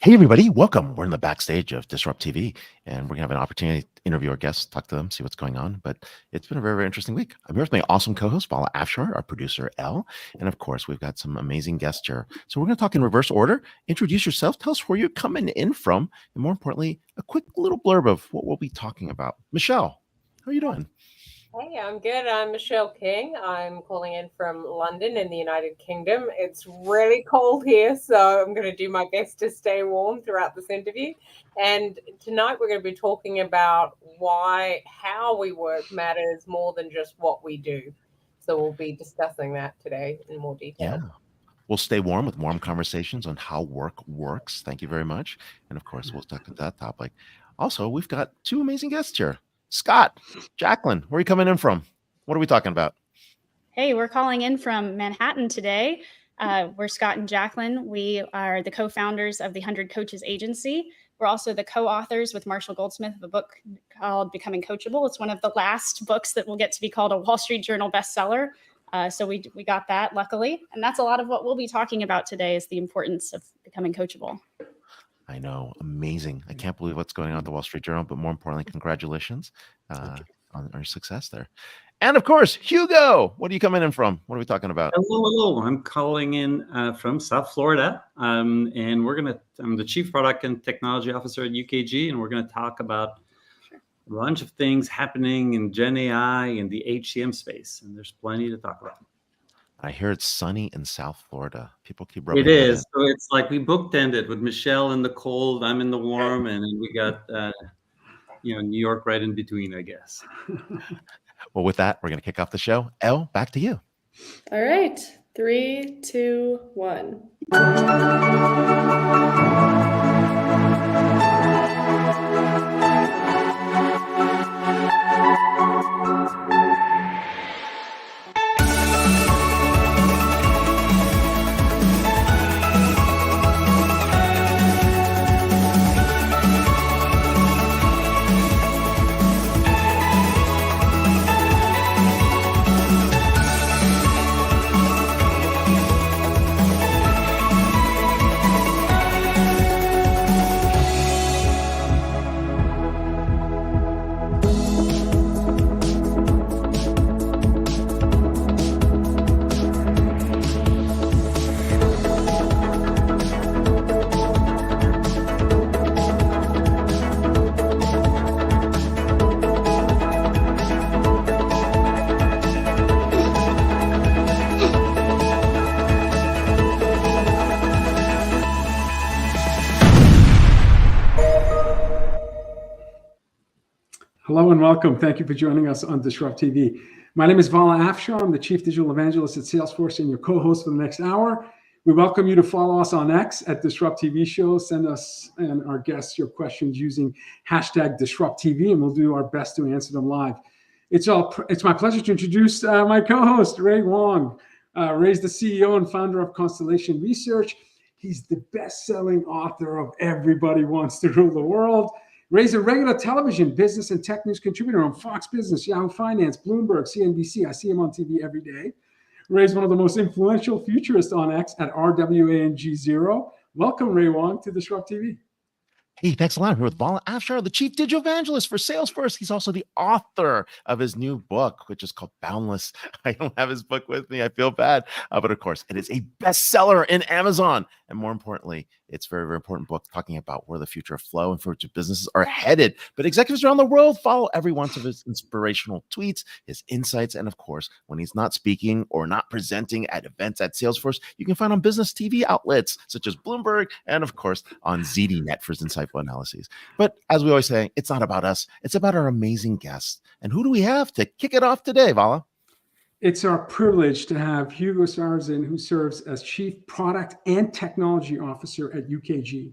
Hey, everybody, welcome. We're in the backstage of DisrupTV, and we're going to have an opportunity to interview our guests, talk to them, see what's going on. But it's been a very, very interesting week. I'm here with my awesome co-host, Vala Afshar, our producer, Elle. And of course, we've got some amazing guests here. So we're going to talk in reverse order. Introduce yourself. Tell us where you're coming in from. And more importantly, a quick little blurb of what we'll be talking about. Michelle, how are you doing? Hey, I'm good. I'm Michelle King. I'm calling in from London in the United Kingdom. It's really cold here, so I'm going to do my best to stay warm throughout this interview. And tonight we're going to be talking about how we work matters more than just what we do. So we'll be discussing that today in more detail. Yeah. We'll stay warm with warm conversations on how work works. Thank you very much. And of course, we'll talk to that topic. Also, we've got two amazing guests here. Scott, Jacquelyn, where are you coming in from? What are we talking about? Hey, we're calling in from Manhattan today. We're Scott and Jacquelyn. We are the co-founders of the 100 Coaches Agency. We're also the co-authors with Marshall Goldsmith of a book called Becoming Coachable. It's one of the last books that will get to be called a Wall Street Journal bestseller. So we got that, luckily. And that's a lot of what we'll be talking about today is the importance of becoming coachable. I know. Amazing. I can't believe what's going on at the Wall Street Journal, but more importantly, congratulations on your success there. And of course, Hugo, what are you coming in from? What are we talking about? Hello. I'm calling in from South Florida. And I'm the Chief Product and Technology Officer at UKG, and we're going to talk about a bunch of things happening in Gen AI and the HCM space. And there's plenty to talk about. I hear it's sunny in South Florida. People keep rubbing it is. So it's like we bookended with Michelle in the cold, I'm in the warm, and then we got New York right in between, I guess. Well, with that, we're going to kick off the show. Elle, back to you. All right. 3, 2, 1. Hello and welcome. Thank you for joining us on DisrupTV. My name is Vala Afshar. I'm the Chief Digital Evangelist at Salesforce and your co-host for the next hour. We welcome you to follow us on X at DisrupTV Show. Send us and our guests your questions using hashtag DisrupTV, and we'll do our best to answer them live. It's my pleasure to introduce my co-host, Ray Wang. Ray's the CEO and founder of Constellation Research. He's the best-selling author of Everybody Wants to Rule the World. Ray's a regular television, business, and tech news contributor on Fox Business, Yahoo Finance, Bloomberg, CNBC. I see him on TV every day. Ray's one of the most influential futurists on X at RWANG0. Welcome, Ray Wang, to DisrupTV. Hey, thanks a lot. I'm here with Vala Afshar, the Chief Digital Evangelist for Salesforce. He's also the author of his new book, which is called Boundless. I don't have his book with me. I feel bad. But of course, it is a bestseller in Amazon. And more importantly, it's a very, very important book talking about where the future of flow and future businesses are headed. But executives around the world follow every one of his inspirational tweets, his insights, and of course, when he's not speaking or not presenting at events at Salesforce, you can find on business TV outlets such as Bloomberg and of course on ZDNet for his insightful analyses. But as we always say, it's not about us. It's about our amazing guests. And who do we have to kick it off today, Vala? It's our privilege to have Hugo Sarrazin, who serves as Chief Product and Technology Officer at UKG.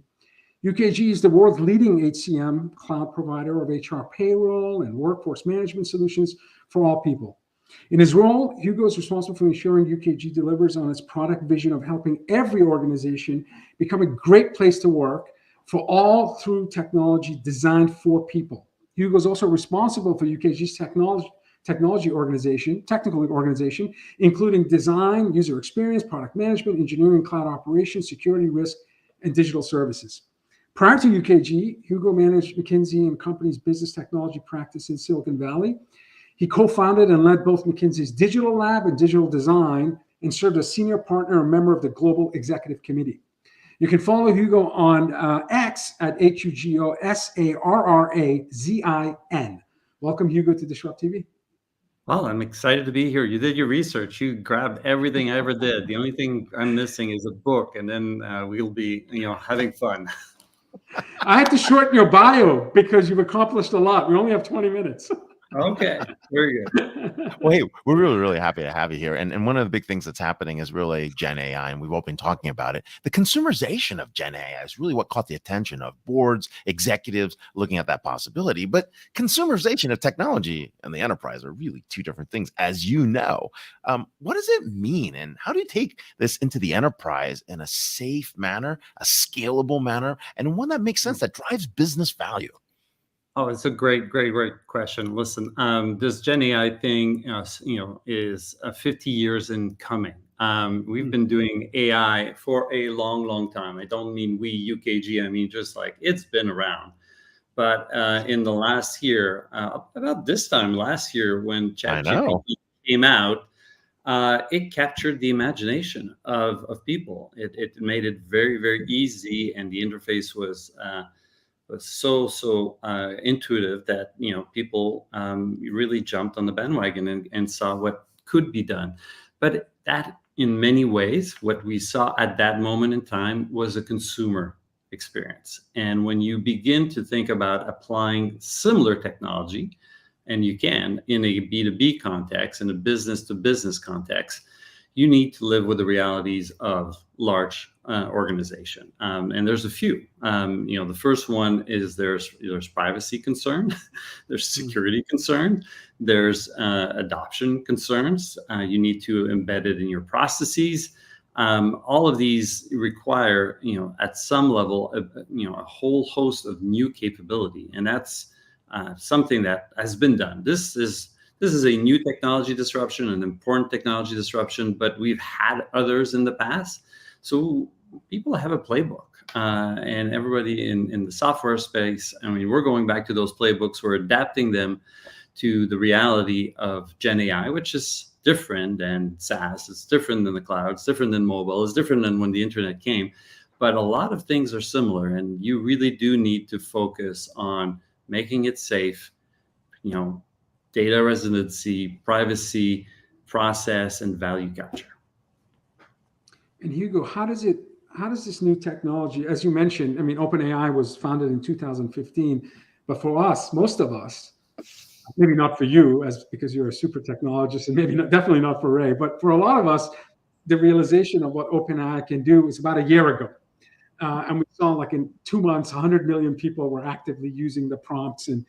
UKG is the world's leading HCM cloud provider of HR payroll and workforce management solutions for all people. In his role, Hugo is responsible for ensuring UKG delivers on its product vision of helping every organization become a great place to work for all through technology designed for people. Hugo is also responsible for UKG's technical organization, including design, user experience, product management, engineering, cloud operations, security, risk, and digital services. Prior to UKG, Hugo managed McKinsey and Company's business technology practice in Silicon Valley. He co-founded and led both McKinsey's digital lab and digital design, and served as senior partner and member of the Global Executive Committee. You can follow Hugo on X at HugoSarrazin. Welcome, Hugo, to Disrupt TV. Well, I'm excited to be here. You did your research. You grabbed everything I ever did. The only thing I'm missing is a book, and then we'll be, having fun. I had to shorten your bio because you've accomplished a lot. We only have 20 minutes. Okay, very good. Well, hey, we're really, really happy to have you here. And one of the big things that's happening is really Gen AI, and we've all been talking about it. The consumerization of Gen AI is really what caught the attention of boards, executives looking at that possibility. But consumerization of technology and the enterprise are really two different things, as you know. What does it mean? And how do you take this into the enterprise in a safe manner, a scalable manner, and one that makes sense, that drives business value? Oh, it's a great question. Listen, this Gen AI thing, is 50 years in coming. We've been doing AI for a long, long time. I don't mean we UKG. I mean, just like it's been around. But in the last year, about this time last year, when ChatGPT came out, it captured the imagination of people. It made it very, very easy, and the interface was so intuitive that people really jumped on the bandwagon and saw what could be done. But that, in many ways, what we saw at that moment in time was a consumer experience. And when you begin to think about applying similar technology, and you can in a B2B context, in a business to business context, you need to live with the realities of large organization. And there's a few. The first one is there's privacy concern, there's security concern, there's adoption concerns. You need to embed it in your processes. All of these require, at some level, a whole host of new capability, and that's something that has been done. This is a new technology disruption, an important technology disruption, but we've had others in the past. So people have a playbook, and everybody in the software space, I mean, we're going back to those playbooks. We're adapting them to the reality of Gen AI, which is different than SaaS. It's different than the cloud. It's different than mobile. It's different than when the internet came. But a lot of things are similar, and you really do need to focus on making it safe, data residency, privacy, process, and value capture. And Hugo, how does this new technology, as you mentioned, I mean, OpenAI was founded in 2015, but for us, most of us, maybe not for you, because you're a super technologist, and definitely not for Ray, but for a lot of us, the realization of what OpenAI can do is about a year ago. And we saw, like, in 2 months, 100 million people were actively using the prompts and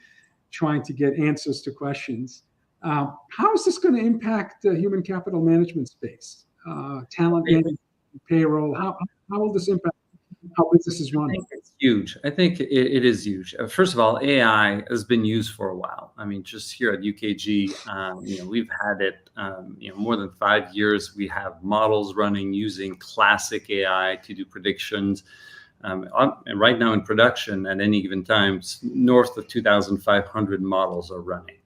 trying to get answers to questions. How is this going to impact the human capital management space, talent management, payroll? How will this impact how businesses run? I think it's huge. I think it is huge. First of all, AI has been used for a while. I mean, just here at UKG, we've had it, more than 5 years. We have models running using classic AI to do predictions. And right now in production, at any given time, north of 2,500 models are running.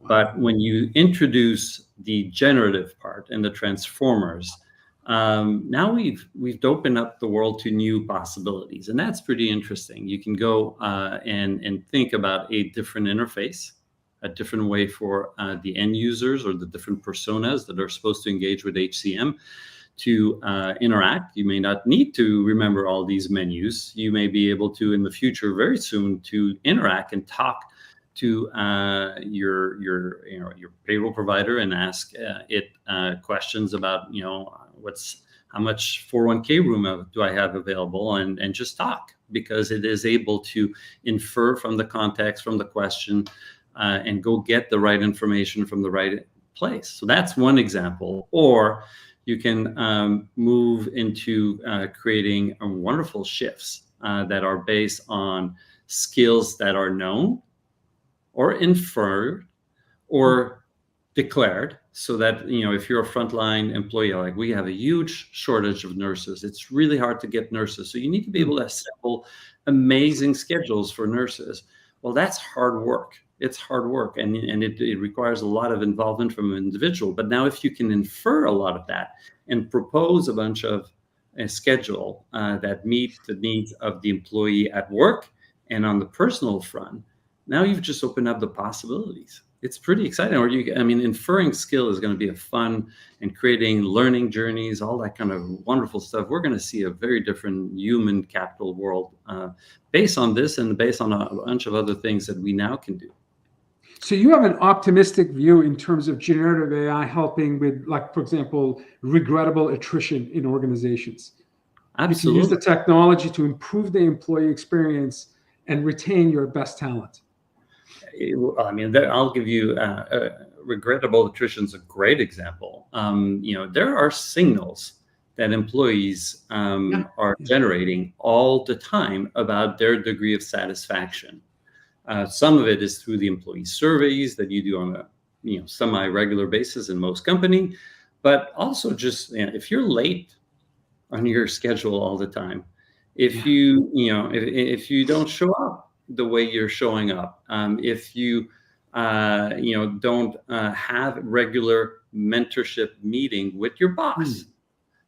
Wow. But when you introduce the generative part and the transformers, now we've opened up the world to new possibilities, and that's pretty interesting. You can go and think about a different interface, a different way for the end users or the different personas that are supposed to engage with HCM to interact. You may not need to remember all these menus. You may be able to, in the future, very soon, to interact and talk to your payroll provider and ask it questions about, how much 401k room do I have available, and just talk, because it is able to infer from the context, from the question, and go get the right information from the right place. So that's one example. Or you can move into creating wonderful shifts that are based on skills that are known or inferred or declared so that, if you're a frontline employee, like we have a huge shortage of nurses. It's really hard to get nurses. So you need to be able to assemble amazing schedules for nurses. Well, that's hard work. It's hard work, and it requires a lot of involvement from an individual. But now if you can infer a lot of that and propose a bunch of a schedule that meet the needs of the employee at work and on the personal front, now you've just opened up the possibilities. It's pretty exciting. Or inferring skill is going to be a fun, and creating learning journeys, all that kind of wonderful stuff. We're going to see a very different human capital world based on this and based on a bunch of other things that we now can do. So you have an optimistic view in terms of generative AI helping with, like, for example, regrettable attrition in organizations. Absolutely. You can use the technology to improve the employee experience and retain your best talent. I'll give you regrettable attrition is a great example. There are signals that employees are generating all the time about their degree of satisfaction. Some of it is through the employee surveys that you do on a semi-regular basis in most companies, but also just if you're late on your schedule all the time, if you don't show up the way you're showing up, if you don't have regular mentorship meeting with your boss.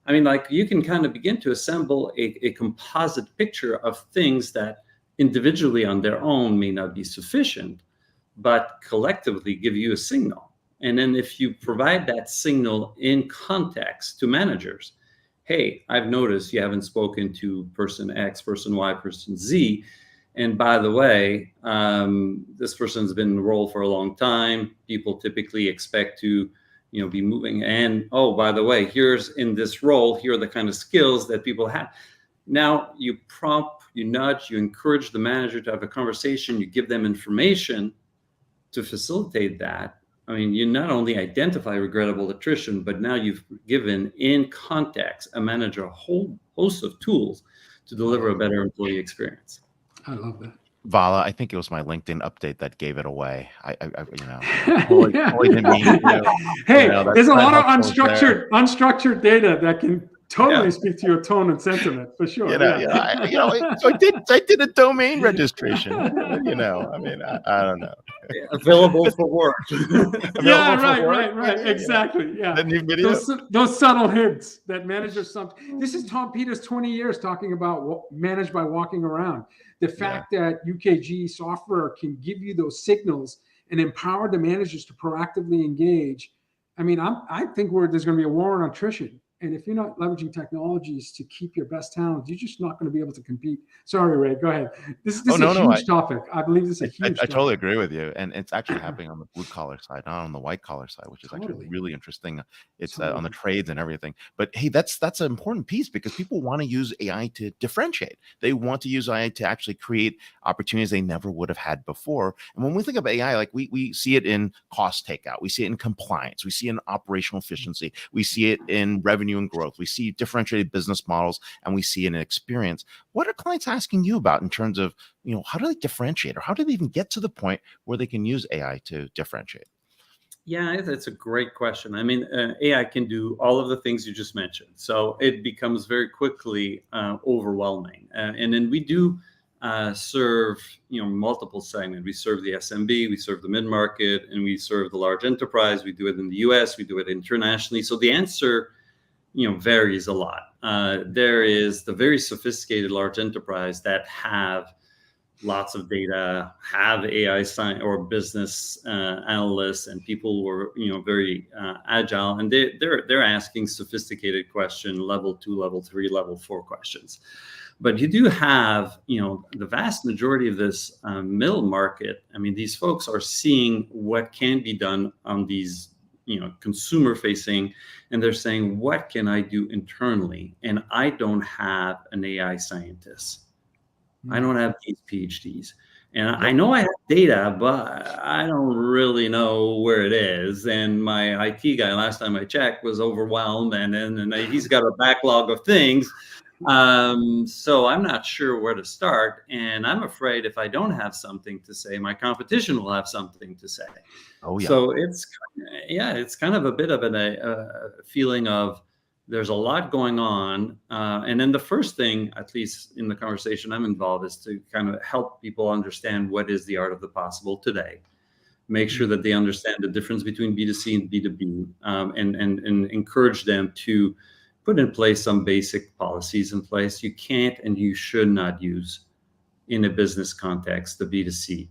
You can kind of begin to assemble a composite picture of things that individually on their own may not be sufficient, but collectively give you a signal. And then if you provide that signal in context to managers, hey, I've noticed you haven't spoken to person X, person Y, person Z. And by the way, this person's been in the role for a long time. People typically expect to, be moving. And oh, by the way, here's in this role, here are the kind of skills that people have. Now you prompt, you nudge, you encourage the manager to have a conversation. You give them information to facilitate that. You not only identify regrettable attrition, but now you've given in context a manager a whole host of tools to deliver a better employee experience. I love that. Vala, I think it was my LinkedIn update that gave it away. Totally didn't mean, hey, there's a lot of unstructured data that can totally speak to your tone and sentiment, for sure. So I did a domain registration. I don't know. Available for work. Right. Exactly. Yeah. The new video. Those subtle hints that managers this is Tom Peters' 20 years talking about manage by walking around. The fact that UKG software can give you those signals and empower the managers to proactively engage. I think there's going to be a war on attrition. And if you're not leveraging technologies to keep your best talent, you're just not going to be able to compete. Sorry, Ray, go ahead. This is a huge topic. I believe this is a huge topic. I totally agree with you. And it's actually happening on the blue collar side, not on the white collar side, which is actually really interesting. It's on the trades and everything. But hey, that's an important piece, because people want to use AI to differentiate. They want to use AI to actually create opportunities they never would have had before. And when we think of AI, like we see it in cost takeout, we see it in compliance, we see it in operational efficiency, we see it in revenue and growth, we see differentiated business models, and we see an experience. What are clients asking you about in terms of, how do they differentiate, or how do they even get to the point where they can use AI to differentiate? Yeah, that's a great question. AI can do all of the things you just mentioned. So it becomes very quickly overwhelming. And then we do serve, multiple segments. We serve the SMB, we serve the mid-market, and we serve the large enterprise. We do it in the US, we do it internationally. So the answer varies a lot. There is the very sophisticated large enterprise that have lots of data, have AI science or business analysts and people who are very agile, and they're asking sophisticated question, level 2, level 3, level 4 questions. But you do have the vast majority of this middle market. These folks are seeing what can be done on these consumer facing, and they're saying, what can I do internally? And I don't have an AI scientist. I don't have these PhDs. And I know I have data, but I don't really know where it is. And my IT guy, last time I checked, was overwhelmed, and he's got a backlog of things. So I'm not sure where to start, and I'm afraid if I don't have something to say, my competition will have something to say. Oh yeah. So it's kind of a bit of a feeling of there's a lot going on, and then the first thing, at least in the conversation I'm involved, is to kind of help people understand what is the art of the possible today. Make sure that they understand the difference between B2C and B2B, and encourage them to put in place some basic policies in place. You can't and you should not use in a business context the B2C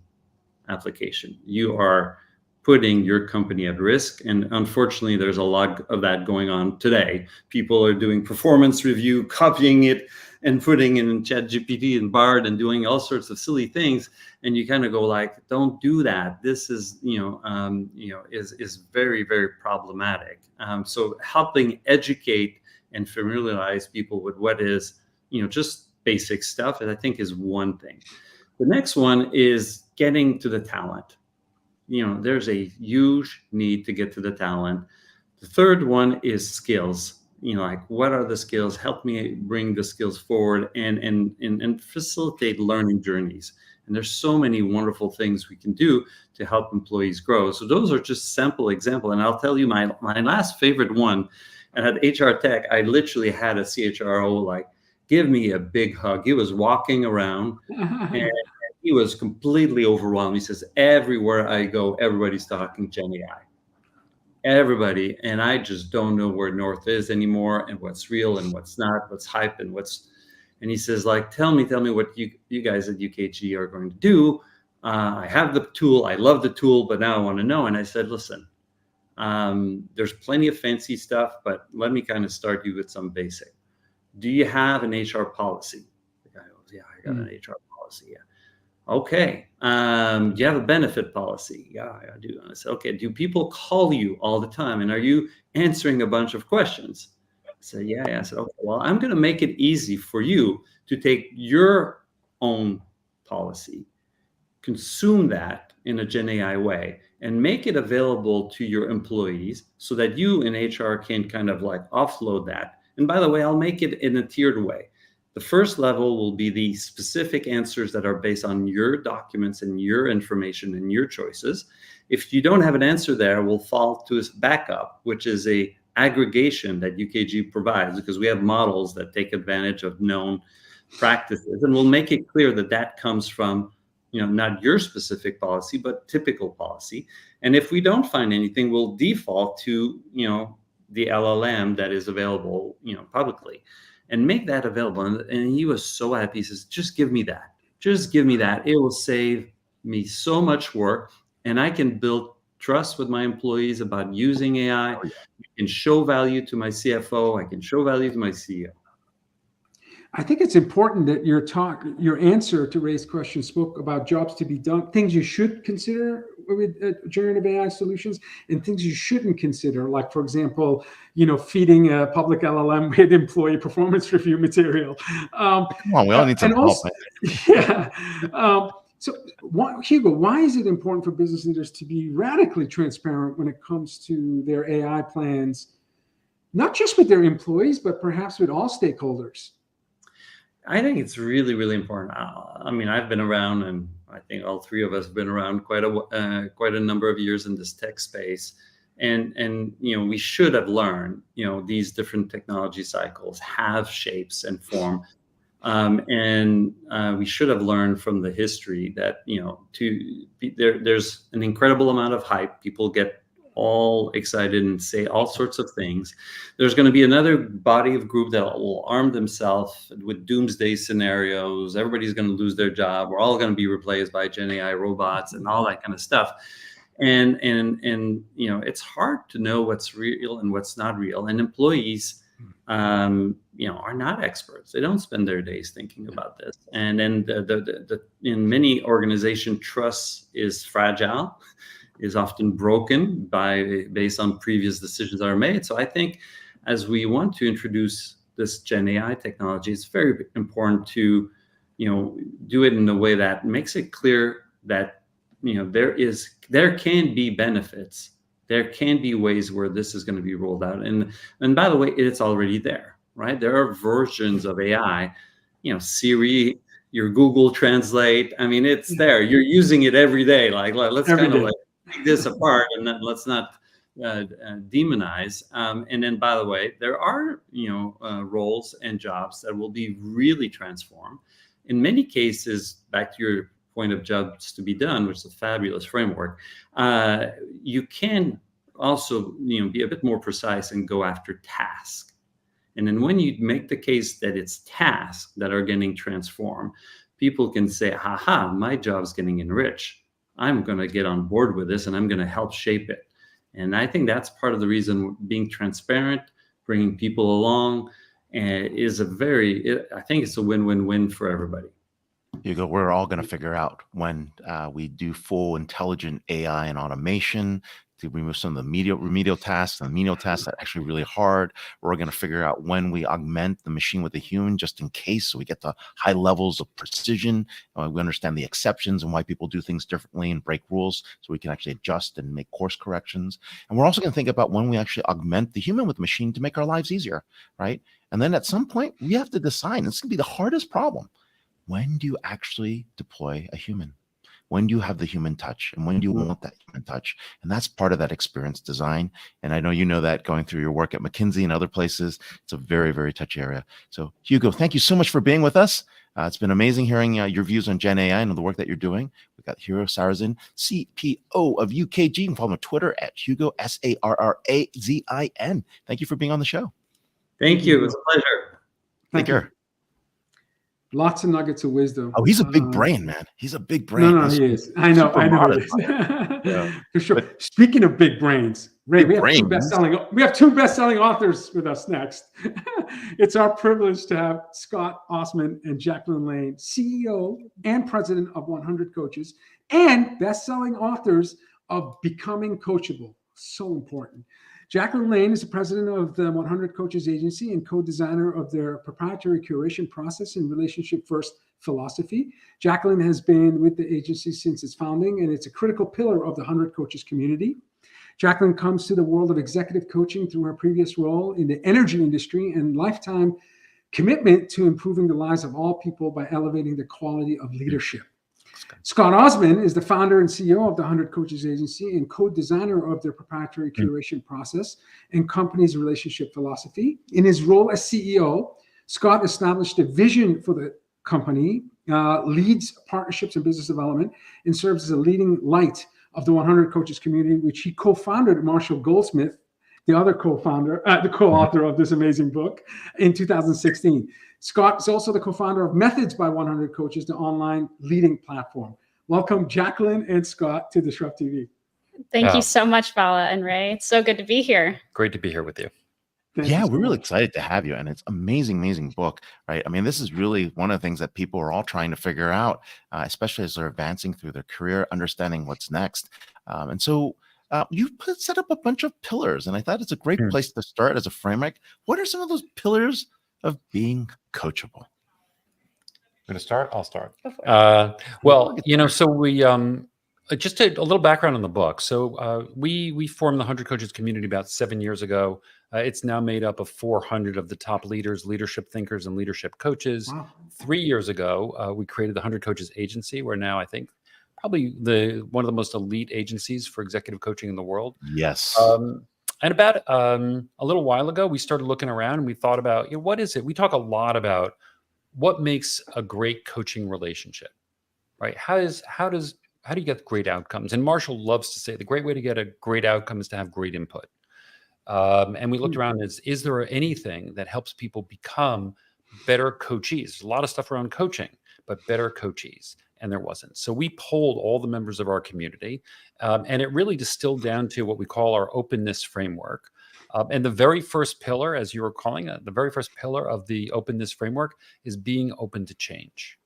application. You are putting your company at risk. And unfortunately, there's a lot of that going on today. People are doing performance review, copying it and putting it in ChatGPT and Bard and doing all sorts of silly things. And you kind of go like, don't do that. This is, is very, very problematic. So helping educate and familiarize people with what is, just basic stuff, and I think is one thing. The next one is getting to the talent. There's a huge need to get to the talent. The third one is skills. Like what are the skills? Help me bring the skills forward and facilitate learning journeys. And there's so many wonderful things we can do to help employees grow. So those are just sample examples. And I'll tell you my last favorite one. And at HR Tech, I literally had a CHRO like give me a big hug. He was walking around and he was completely overwhelmed. He says, everywhere I go, everybody's talking Gen AI. Everybody. And I just don't know where North is anymore and what's real and what's not, what's hype and and he says, like, tell me what you guys at UKG are going to do. I have the tool. I love the tool, but now I want to know. And I said, listen, there's plenty of fancy stuff, but let me kind of start you with some basic. Do you have an HR policy? The guy goes, yeah, I got an HR policy. Yeah. Okay. Do you have a benefit policy? Yeah, I do. And I said, okay, do people call you all the time? And are you answering a bunch of questions? I said, yeah. I said, okay, well, I'm going to make it easy for you to take your own policy, consume that in a Gen AI way, and make it available to your employees so that you in HR can kind of like offload that. And by the way, I'll make it in a tiered way. The first level will be the specific answers that are based on your documents and your information and your choices. If you don't have an answer there, we'll fall to a backup, which is a aggregation that UKG provides, because we have models that take advantage of known practices. And we'll make it clear that that comes from, not your specific policy, but typical policy. And if we don't find anything, we'll default to, the LLM that is available, publicly. And make that available. And he was so happy. He says, just give me that. Just give me that. It will save me so much work. And I can build trust with my employees about using AI. I can show value to my CFO. I can show value to my CEO. I think it's important that your answer to Ray's question spoke about jobs to be done, things you should consider with generative AI solutions, and things you shouldn't consider. Like, for example, feeding a public LLM with employee performance review material. Come on, we all need some help. Yeah. So, Hugo, why is it important for business leaders to be radically transparent when it comes to their AI plans, not just with their employees, but perhaps with all stakeholders? I think it's really, really important. I mean, I've been around, and I think all three of us have been around quite a number of years in this tech space. And we should have learned, these different technology cycles have shapes and form. And we should have learned from the history that, there's an incredible amount of hype. People get all excited and say all sorts of things. There's going to be another body of group that will arm themselves with doomsday scenarios. Everybody's going to lose their job. We're all going to be replaced by Gen AI robots and all that kind of stuff. And it's hard to know what's real and what's not real. And employees, are not experts. They don't spend their days thinking about this. And then in many organizations, trust is fragile, is often broken based on previous decisions that are made. So I think as we want to introduce this Gen AI technology, it's very important to, do it in a way that makes it clear that, there can be benefits. There can be ways where this is going to be rolled out. And by the way, it's already there. right? There are versions of AI, Siri, your Google Translate. I mean, it's there. You're using it every day. Like, let's Every kind of day. like take this apart and let's not demonize. And then, by the way, there are roles and jobs that will be really transformed. In many cases, back to your point of jobs to be done, which is a fabulous framework, you can also be a bit more precise and go after tasks. And then when you make the case that it's tasks that are getting transformed, people can say, haha, my job's getting enriched. I'm going to get on board with this and I'm going to help shape it. And I think that's part of the reason being transparent, bringing people along is I think it's a win-win-win for everybody. Hugo, we're all going to figure out when we do full intelligent AI and automation to remove some of the remedial tasks and the menial tasks that are actually really hard. We're going to figure out when we augment the machine with a human just in case, so we get the high levels of precision. We understand the exceptions and why people do things differently and break rules, so we can actually adjust and make course corrections. And we're also going to think about when we actually augment the human with the machine to make our lives easier, right? And then at some point, we have to decide, it's going to be the hardest problem. When do you actually deploy a human? When do you have the human touch? And when do you want that human touch? And that's part of that experience design. And I know you know that going through your work at McKinsey and other places, it's a very, very touchy area. So Hugo, thank you so much for being with us. It's been amazing hearing your views on Gen AI and the work that you're doing. We've got Hugo Sarrazin, CPO of UKG. You can follow him on Twitter at Hugo, Sarrazin. Thank you for being on the show. Thank you. It was a pleasure. Take care. Lots of nuggets of wisdom. Oh, he's a big brain, man. He's a big brain. No, he is. I know he is. Yeah. For sure. But speaking of big brains, Ray, we have two best-selling authors with us next. It's our privilege to have Scott Osman and Jacquelyn Lane, CEO and president of 100 Coaches, and best-selling authors of Becoming Coachable. So important. Jacquelyn Lane is the president of the 100 Coaches Agency and co-designer of their proprietary curation process and relationship-first philosophy. Jacquelyn has been with the agency since its founding, and it's a critical pillar of the 100 Coaches community. Jacquelyn comes to the world of executive coaching through her previous role in the energy industry and lifetime commitment to improving the lives of all people by elevating the quality of leadership. Scott Osman is the founder and CEO of the 100 Coaches Agency and co-designer of their proprietary curation process and company's relationship philosophy. In his role as CEO, Scott established a vision for the company, leads partnerships and business development, and serves as a leading light of the 100 Coaches community, which he co-founded with Marshall Goldsmith, the other co-founder, the co-author of this amazing book, in 2016. Scott is also the co-founder of Methods by 100 Coaches, the online leading platform. Welcome, Jacquelyn and Scott, to DisrupTV. Thank you so much, Vala and Ray. It's so good to be here. Great to be here with you. Yeah, we're really excited to have you. And it's amazing book, right? I mean, this is really one of the things that people are all trying to figure out, especially as they're advancing through their career, understanding what's next. And so you set up a bunch of pillars, and I thought it's a great place to start as a framework. What are some of those pillars of being coachable? I'm going to start? I'll start. Well, so we just a little background on the book. So we formed the 100 Coaches community about 7 years ago. It's now made up of 400 of the top leaders, leadership thinkers, and leadership coaches. Wow. 3 years ago, we created the 100 Coaches Agency. We're now, I think, probably one of the most elite agencies for executive coaching in the world. Yes. And about a little while ago, we started looking around and we thought about, what is it? We talk a lot about what makes a great coaching relationship, right? How do you get great outcomes? And Marshall loves to say the great way to get a great outcome is to have great input. And we looked around, is there anything that helps people become better coachees? There's a lot of stuff around coaching, but better coachees. And there wasn't. So we polled all the members of our community, and it really distilled down to what we call our openness framework. And the very first pillar, as you were calling it, the very first pillar of the openness framework is being open to change.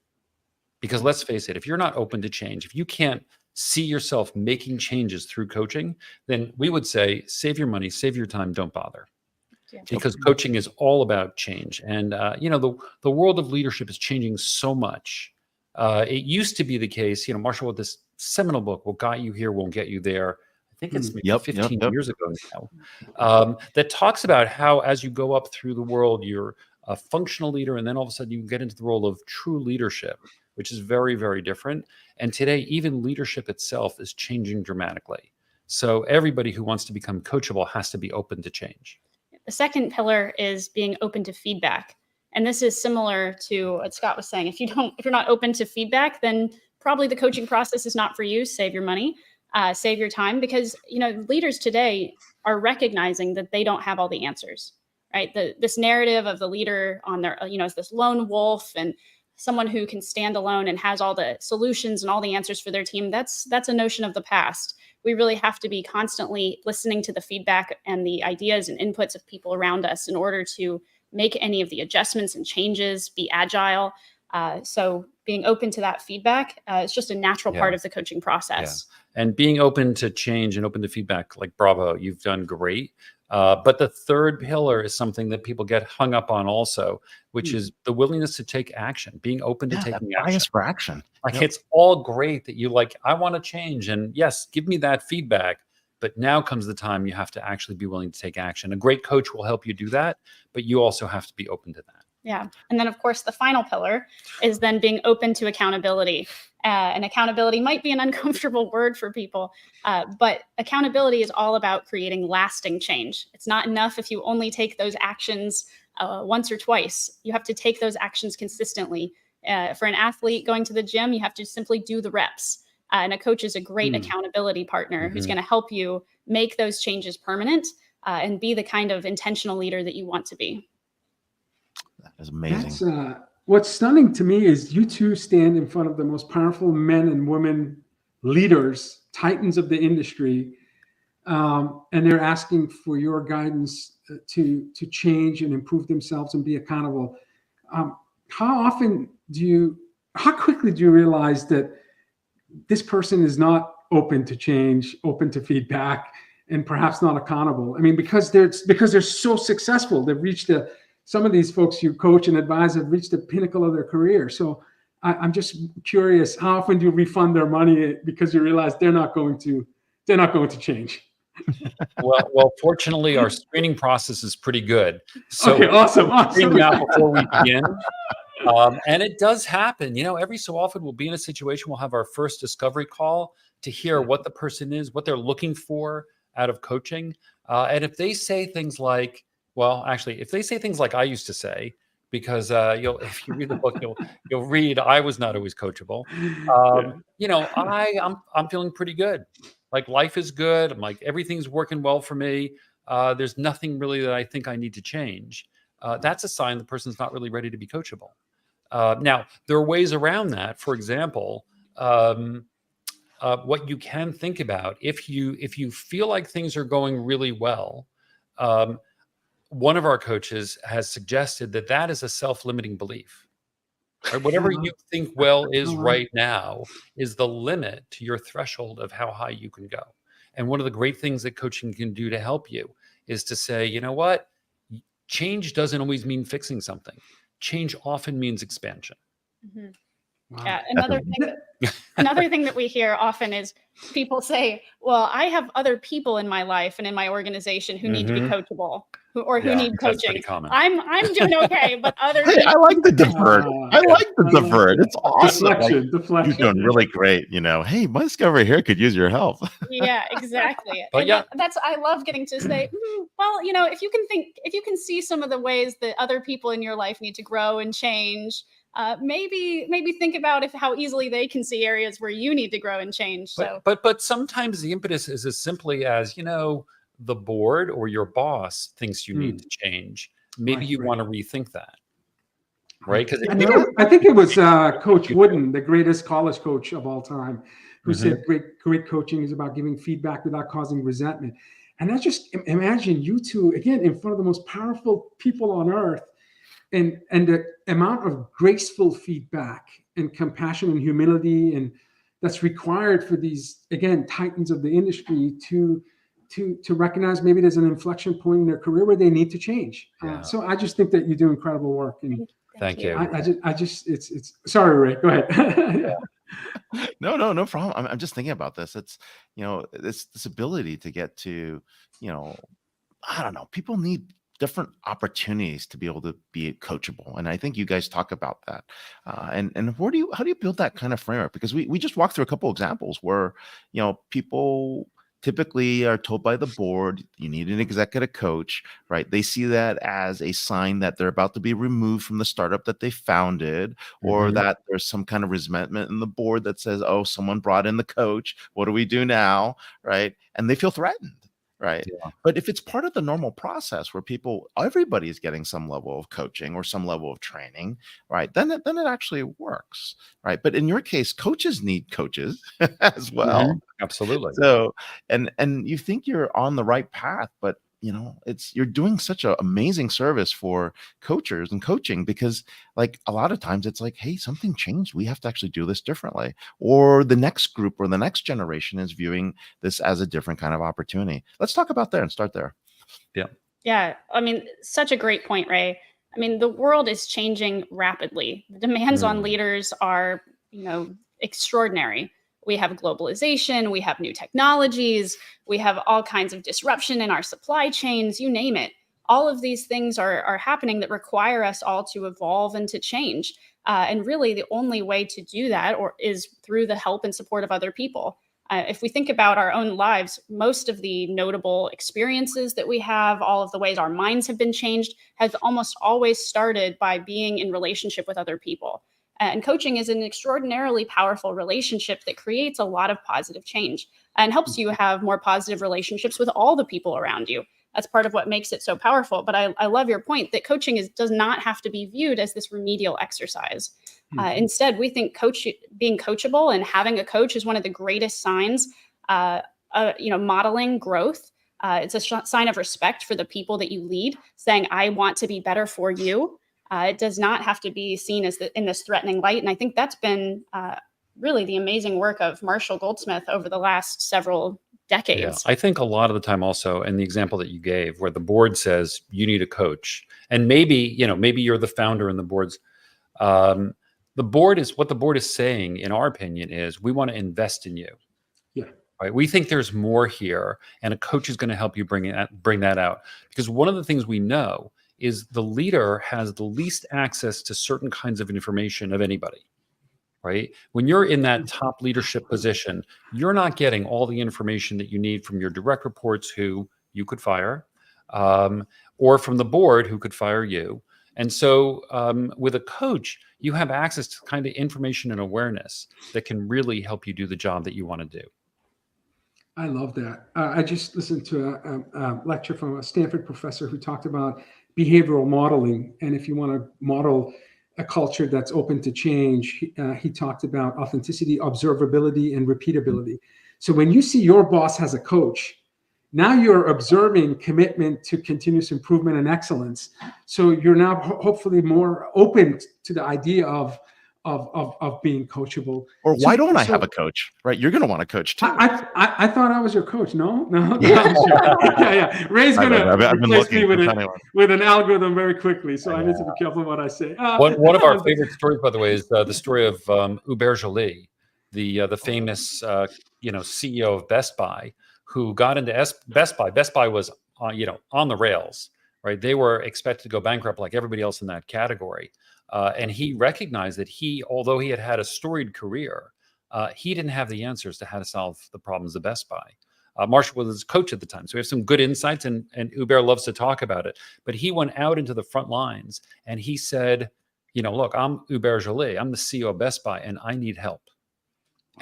Because let's face it, if you're not open to change, if you can't see yourself making changes through coaching, then we would say, save your money, save your time, don't bother. Yeah. Because coaching is all about change. And, the world of leadership is changing so much. It used to be the case, Marshall, with this seminal book, What Got You Here Won't Get You There. I think it's maybe Yep, 15 yep. years ago now, that talks about how as you go up through the world, you're a functional leader, and then all of a sudden you get into the role of true leadership, which is very, very different. And today, even leadership itself is changing dramatically. So everybody who wants to become coachable has to be open to change. The second pillar is being open to feedback. And this is similar to what Scott was saying. If you're not open to feedback, then probably the coaching process is not for you. Save your money, save your time, because leaders today are recognizing that they don't have all the answers, right? This narrative of the leader on their, as this lone wolf and someone who can stand alone and has all the solutions and all the answers for their team. That's a notion of the past. We really have to be constantly listening to the feedback and the ideas and inputs of people around us in order to make any of the adjustments and changes, be agile. So being open to that feedback is just a natural part of the coaching process. Yeah. And being open to change and open to feedback, like bravo, you've done great. But the third pillar is something that people get hung up on also, which is the willingness to take action, being open to taking action. Bias for action. Like it's all great that you I want to change. And yes, give me that feedback. But now comes the time you have to actually be willing to take action. A great coach will help you do that, but you also have to be open to that. Yeah. And then, of course, the final pillar is then being open to accountability. And accountability might be an uncomfortable word for people, but accountability is all about creating lasting change. It's not enough if you only take those actions once or twice. You have to take those actions consistently. For an athlete going to the gym, you have to simply do the reps. And a coach is a great accountability partner who's going to help you make those changes permanent and be the kind of intentional leader that you want to be. That is amazing. What's stunning to me is you two stand in front of the most powerful men and women leaders, titans of the industry, and they're asking for your guidance to change and improve themselves and be accountable. How quickly do you realize that this person is not open to change, open to feedback, and perhaps not accountable? I mean, because they're so successful, they've reached some of these folks you coach and advise have reached the pinnacle of their career. So I'm just curious, how often do you refund their money because you realize they're not going to change? Well, fortunately, our screening process is pretty good. So okay, awesome. Now before we begin. And it does happen, every so often we'll be in a situation, we'll have our first discovery call to hear what the person is, what they're looking for out of coaching. And if they say things like, if they say things like I used to say, because if you read the book, you'll read I was not always coachable. I'm feeling pretty good. Like life is good. I'm like everything's working well for me. There's nothing really that I think I need to change. That's a sign the person's not really ready to be coachable. Now, there are ways around that. For example, what you can think about if you feel like things are going really well. One of our coaches has suggested that is a self-limiting belief. Right? Whatever you think well is right now is the limit to your threshold of how high you can go. And one of the great things that coaching can do to help you is to say, you know what? Change doesn't always mean fixing something. Change often means expansion. Mm-hmm. Wow. Yeah. Another thing that we hear often is people say, well, I have other people in my life and in my organization who need to be coachable who need coaching. I'm doing okay, but other people. I like the deferred. I like the deferred. It's awesome. Deflection. You're doing really great. Hey, my discovery here could use your help. Yeah, exactly. But I love getting to say, well, if you can see some of the ways that other people in your life need to grow and change, maybe think about how easily they can see areas where you need to grow and change. But sometimes the impetus is as simply as, the board or your boss thinks you need to change. Maybe you want to rethink that. Right? Because I think it was Coach Wooden, the greatest college coach of all time, who said great coaching is about giving feedback without causing resentment. And I just imagine you two, again, in front of the most powerful people on earth, and the amount of graceful feedback and compassion and humility and that's required for these, again, titans of the industry to recognize maybe there's an inflection point in their career where they need to change. So I just think that you do incredible work. And Thank you. I just it's sorry, Ray, go ahead. No problem. I'm just thinking about this. It's, this ability to get to, you know, I don't know, people need different opportunities to be able to be coachable. And I think you guys talk about that. And how do you build that kind of framework? Because we just walked through a couple examples where, people typically are told by the board, you need an executive coach, right? They see that as a sign that they're about to be removed from the startup that they founded, or Mhm. that there's some kind of resentment in the board that says, oh, someone brought in the coach. What do we do now? Right. And they feel threatened. Right. Yeah. But if it's part of the normal process where everybody's getting some level of coaching or some level of training, right, then it actually works. Right. But in your case, coaches need coaches as well. Mhm. Absolutely. So, and you think you're on the right path, but you're doing such an amazing service for coaches and coaching, because like a lot of times it's like, hey, something changed. We have to actually do this differently. Or the next group or the next generation is viewing this as a different kind of opportunity. Let's talk about that and start there. Yeah. Yeah, I mean, such a great point, Ray. I mean, the world is changing rapidly. The demands on Mm. leaders are, extraordinary. We have globalization, we have new technologies, we have all kinds of disruption in our supply chains, you name it. All of these things are happening that require us all to evolve and to change. And really, the only way to do that is through the help and support of other people. If we think about our own lives, most of the notable experiences that we have, all of the ways our minds have been changed, has almost always started by being in relationship with other people. And coaching is an extraordinarily powerful relationship that creates a lot of positive change and helps you have more positive relationships with all the people around you. That's part of what makes it so powerful. But I love your point that coaching does not have to be viewed as this remedial exercise. Instead, we think being coachable and having a coach is one of the greatest signs, modeling growth. It's a sign of respect for the people that you lead, saying, I want to be better for you. It does not have to be seen as in this threatening light. And I think that's been really the amazing work of Marshall Goldsmith over the last several Yeah. decades. I think a lot of the time also, and the example that you gave where the board says you need a coach, and maybe you're the founder and the board's, the board is saying, in our opinion, is we want to invest in you. Yeah. Right. We think there's more here, and a coach is going to help you bring that out. Because one of the things we know is the leader has the least access to certain kinds of information of anybody. Right. When you're in that top leadership position, you're not getting all the information that you need from your direct reports, who you could fire, or from the board, who could fire you. And so with a coach, you have access to kind of information and awareness that can really help you do the job that you want to do. I love that. I just listened to a lecture from a Stanford professor who talked about behavioral modeling. And if you want to model a culture that's open to change, he talked about authenticity, observability, and repeatability. So when you see your boss has a coach, now you're observing commitment to continuous improvement and excellence. So you're now hopefully more open to the idea of being coachable. Or why don't I have a coach? Right? You're going to want a coach too. I thought I was your coach. No. Yeah. I'm sure. Yeah. Ray's going to replace me with an algorithm very quickly, so I need to be careful what I say. One of our favorite stories, by the way, is the story of Hubert Joly, the famous CEO of Best Buy, who got into Best Buy. Best Buy was on the rails, right? They were expected to go bankrupt like everybody else in that category. And he recognized that although he had a storied career, he didn't have the answers to how to solve the problems of Best Buy. Marshall was his coach at the time, so we have some good insights, and Hubert loves to talk about it. But he went out into the front lines and he said, look, I'm Hubert Joly, I'm the CEO of Best Buy, and I need help.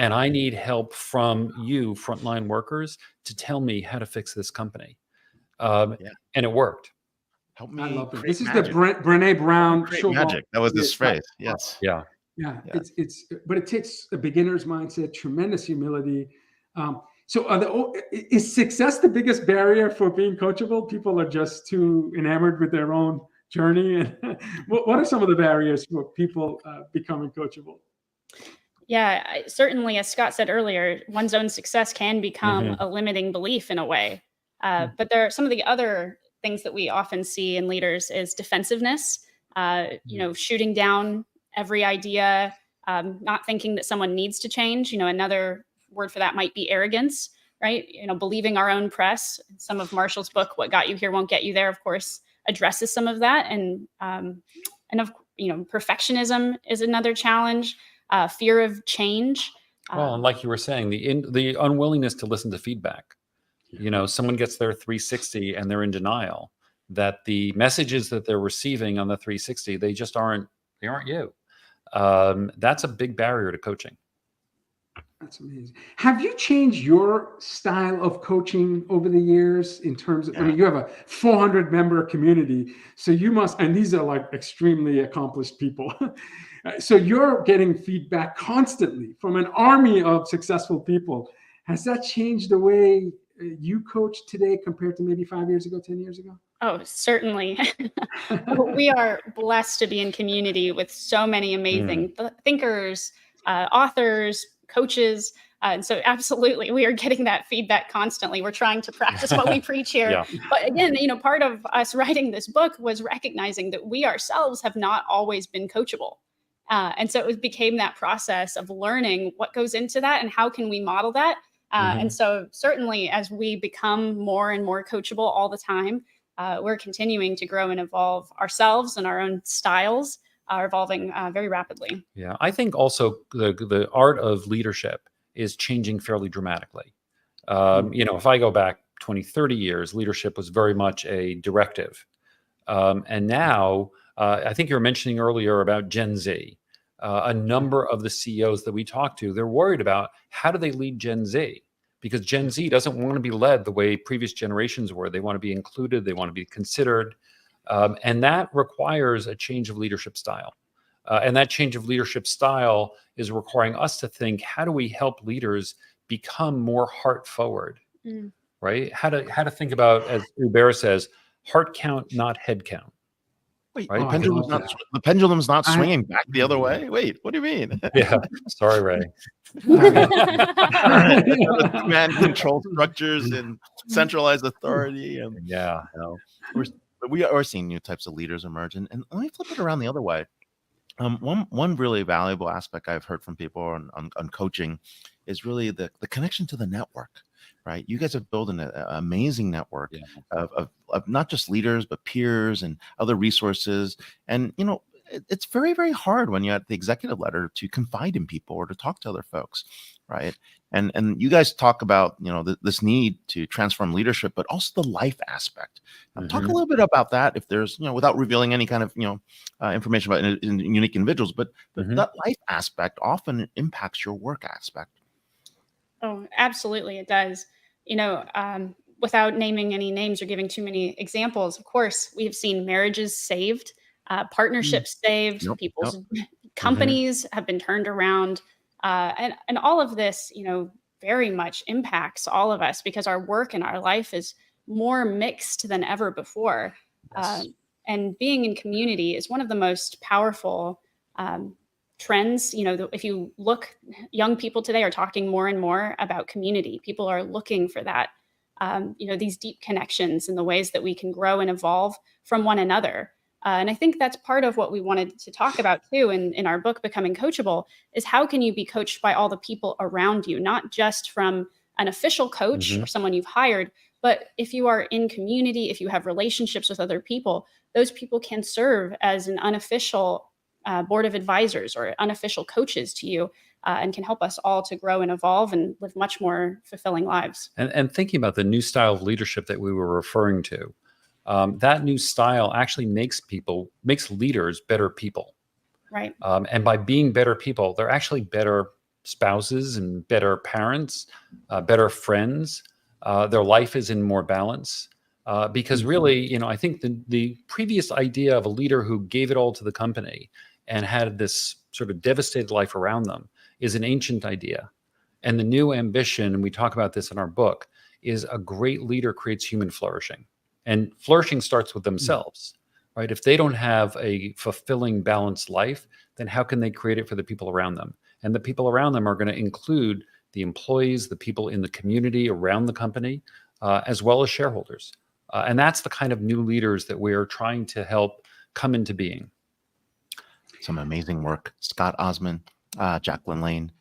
And I need help from you, frontline workers, to tell me how to fix this company. And it worked. Help me. I love it. This is the Brene Brown show. Magic. That was his phrase. Yes. Yeah. But it takes a beginner's mindset, tremendous humility. So is success the biggest barrier for being coachable? People are just too enamored with their own journey. And what are some of the barriers for people becoming coachable? Yeah, certainly, as Scott said earlier, one's own success can become a limiting belief in a way. But there are some of the other things that we often see in leaders is defensiveness, shooting down every idea, not thinking that someone needs to change. Another word for that might be arrogance, right? Believing our own press. Some of Marshall's book, What Got You Here Won't Get You There, of course, addresses some of that. And perfectionism is another challenge, fear of change. Well, and like you were saying, the unwillingness to listen to feedback. Someone gets their 360 and they're in denial that the messages that they're receiving on the 360, they aren't you. That's a big barrier to coaching. That's amazing. Have you changed your style of coaching over the years in terms of, you have a 400 member community, so you must, and these are like extremely accomplished people. So you're getting feedback constantly from an army of successful people. Has that changed the way you coach today compared to maybe 5 years ago, 10 years ago? Oh, certainly. We are blessed to be in community with so many amazing thinkers, authors, coaches. And so absolutely, we are getting that feedback constantly. We're trying to practice what we preach here. Yeah. But again, part of us writing this book was recognizing that we ourselves have not always been coachable. And so it became that process of learning what goes into that and how can we model that. And so certainly as we become more and more coachable all the time, we're continuing to grow and evolve ourselves, and our own styles are evolving very rapidly. Yeah, I think also the art of leadership is changing fairly dramatically. If I go back 20, 30 years, leadership was very much a directive. And now, I think you were mentioning earlier about Gen Z. A number of the CEOs that we talk to, they're worried about how do they lead Gen Z? Because Gen Z doesn't want to be led the way previous generations were. They want to be included. They want to be considered. And that requires a change of leadership style. And that change of leadership style is requiring us to think, how do we help leaders become more heart forward, right? How to think about, as Hubert says, heart count, not head count. Wait, right? the pendulum's not swinging back the other way? Wait, what do you mean? Yeah, sorry, Ray. Command control structures and centralized authority. And we are seeing new types of leaders emerge. And let me flip it around the other way. One really valuable aspect I've heard from people on coaching is really the connection to the network, right? You guys have built an amazing network of not just leaders, but peers and other resources. And, it's very, very hard when you're at the executive ladder to confide in people or to talk to other folks, right? And you guys talk about, this need to transform leadership, but also the life aspect. Talk a little bit about that, if there's, without revealing any kind of, information about unique individuals, but that life aspect often impacts your work aspect. Oh, absolutely, it does. Without naming any names or giving too many examples, of course, we have seen marriages saved, partnerships saved, people's companies have been turned around, and all of this, very much impacts all of us because our work and our life is more mixed than ever before. Yes. And being in community is one of the most powerful trends. If you look, young people today are talking more and more about community. People are looking for that, these deep connections and the ways that we can grow and evolve from one another. And I think that's part of what we wanted to talk about too in our book, Becoming Coachable, is how can you be coached by all the people around you, not just from an official coach or someone you've hired, but if you are in community, if you have relationships with other people, those people can serve as an unofficial board of advisors or unofficial coaches to you, and can help us all to grow and evolve and live much more fulfilling lives. And thinking about the new style of leadership that we were referring to, that new style actually makes leaders better people. Right. And by being better people, they're actually better spouses and better parents, better friends. Their life is in more balance. Because really, I think the previous idea of a leader who gave it all to the company and had this sort of devastated life around them is an ancient idea. And the new ambition, and we talk about this in our book, is a great leader creates human flourishing. And flourishing starts with themselves, right? If they don't have a fulfilling, balanced life, then how can they create it for the people around them? And the people around them are going to include the employees, the people in the community around the company, as well as shareholders. And that's the kind of new leaders that we're trying to help come into being. Some amazing work. Scott, Osman, Jacquelyn Lane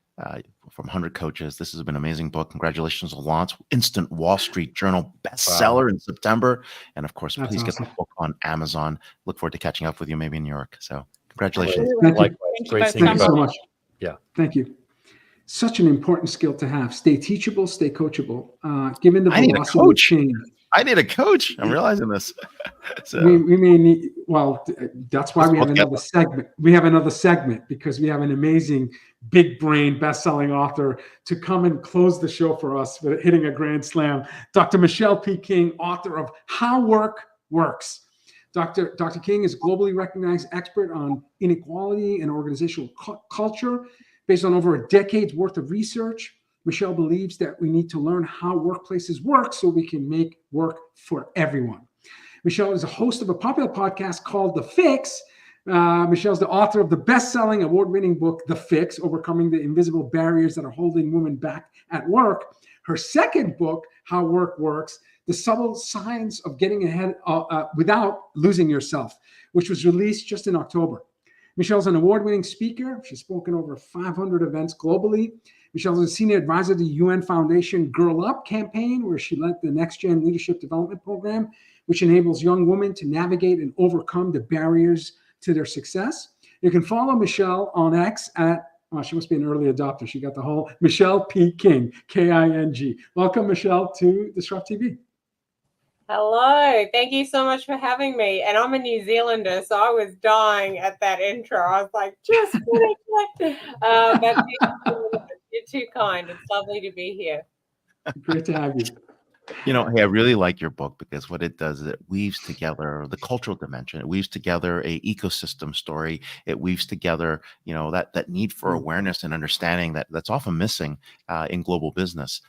from 100 Coaches. This has been an amazing book. Congratulations on launch. Instant Wall Street Journal bestseller in September. And of course, please get the book on Amazon. Look forward to catching up with you maybe in New York. So congratulations. Thank you. Likewise. Thank you Great both seeing Thank you you so both. much. Yeah. Thank you. Such an important skill to have. Stay teachable, stay coachable. Given the I need a velocity of coach. change. I need a coach. I'm realizing this. So We may need, well, that's why Let's we have book it. another segment. We have another segment because we have an amazing big brain best-selling author to come and close the show for us with hitting a grand slam. Dr. Michelle P. King, author of How Work Works. Dr. King is a globally recognized expert on inequality and organizational culture. Based on over a decade's worth of research, Michelle believes that we need to learn how workplaces work so we can make work for everyone. Michelle is a host of a popular podcast called The Fix. Michelle's the author of the best-selling, award-winning book, The Fix, Overcoming the Invisible Barriers That Are Holding Women Back at Work. Her second book, How Work Works, The Subtle Science of Getting Ahead Without Losing Yourself, which was released just in October. Michelle's an award-winning speaker. She's spoken over 500 events globally. Michelle's a senior advisor to the UN Foundation Girl Up campaign, where she led the Next Gen Leadership Development Program, which enables young women to navigate and overcome the barriers to their success. You can follow Michelle on X at, she must be an early adopter. She got the whole Michelle P. King, K-I-N-G. Welcome, Michelle, to DisrupTV. Hello, thank you so much for having me. And I'm a New Zealander, so I was dying at that intro. I was like, just kidding. But you're too kind. It's lovely to be here. Great to have you. Hey, I really like your book because what it does is it weaves together the cultural dimension. It weaves together a ecosystem story. It weaves together, that need for awareness and understanding that's often missing in global business.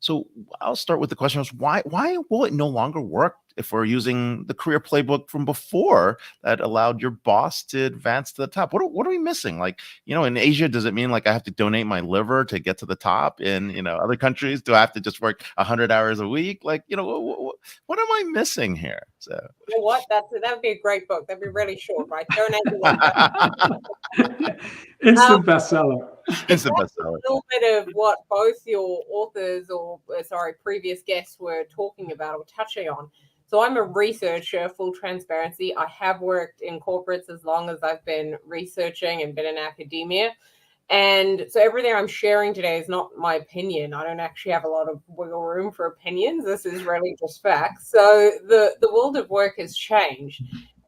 So I'll start with the question: why will it no longer work if we're using the career playbook from before that allowed your boss to advance to the top? What are we missing? Like, in Asia, does it mean like I have to donate my liver to get to the top? In other countries, do I have to just work 100 hours a week? Like, what am I missing here? So you know what? That would be a great book. That'd be really short, right? Donate the liver. Instant bestseller. Instant A bestseller. little bit of what both your authors previous guests were talking about or touching on. So I'm a researcher, full transparency. I have worked in corporates as long as I've been researching and been in academia. And so everything I'm sharing today is not my opinion. I don't actually have a lot of wiggle room for opinions. This is really just facts. So the world of work has changed.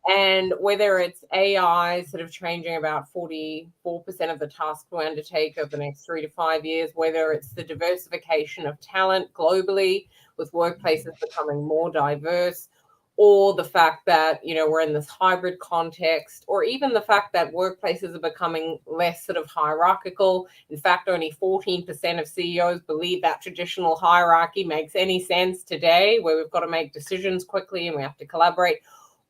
And whether it's AI sort of changing about 44% of the tasks we undertake over the next 3 to 5 years, whether it's the diversification of talent globally with workplaces becoming more diverse, or the fact that, we're in this hybrid context, or even the fact that workplaces are becoming less sort of hierarchical. In fact, only 14% of CEOs believe that traditional hierarchy makes any sense today, where we've got to make decisions quickly and we have to collaborate.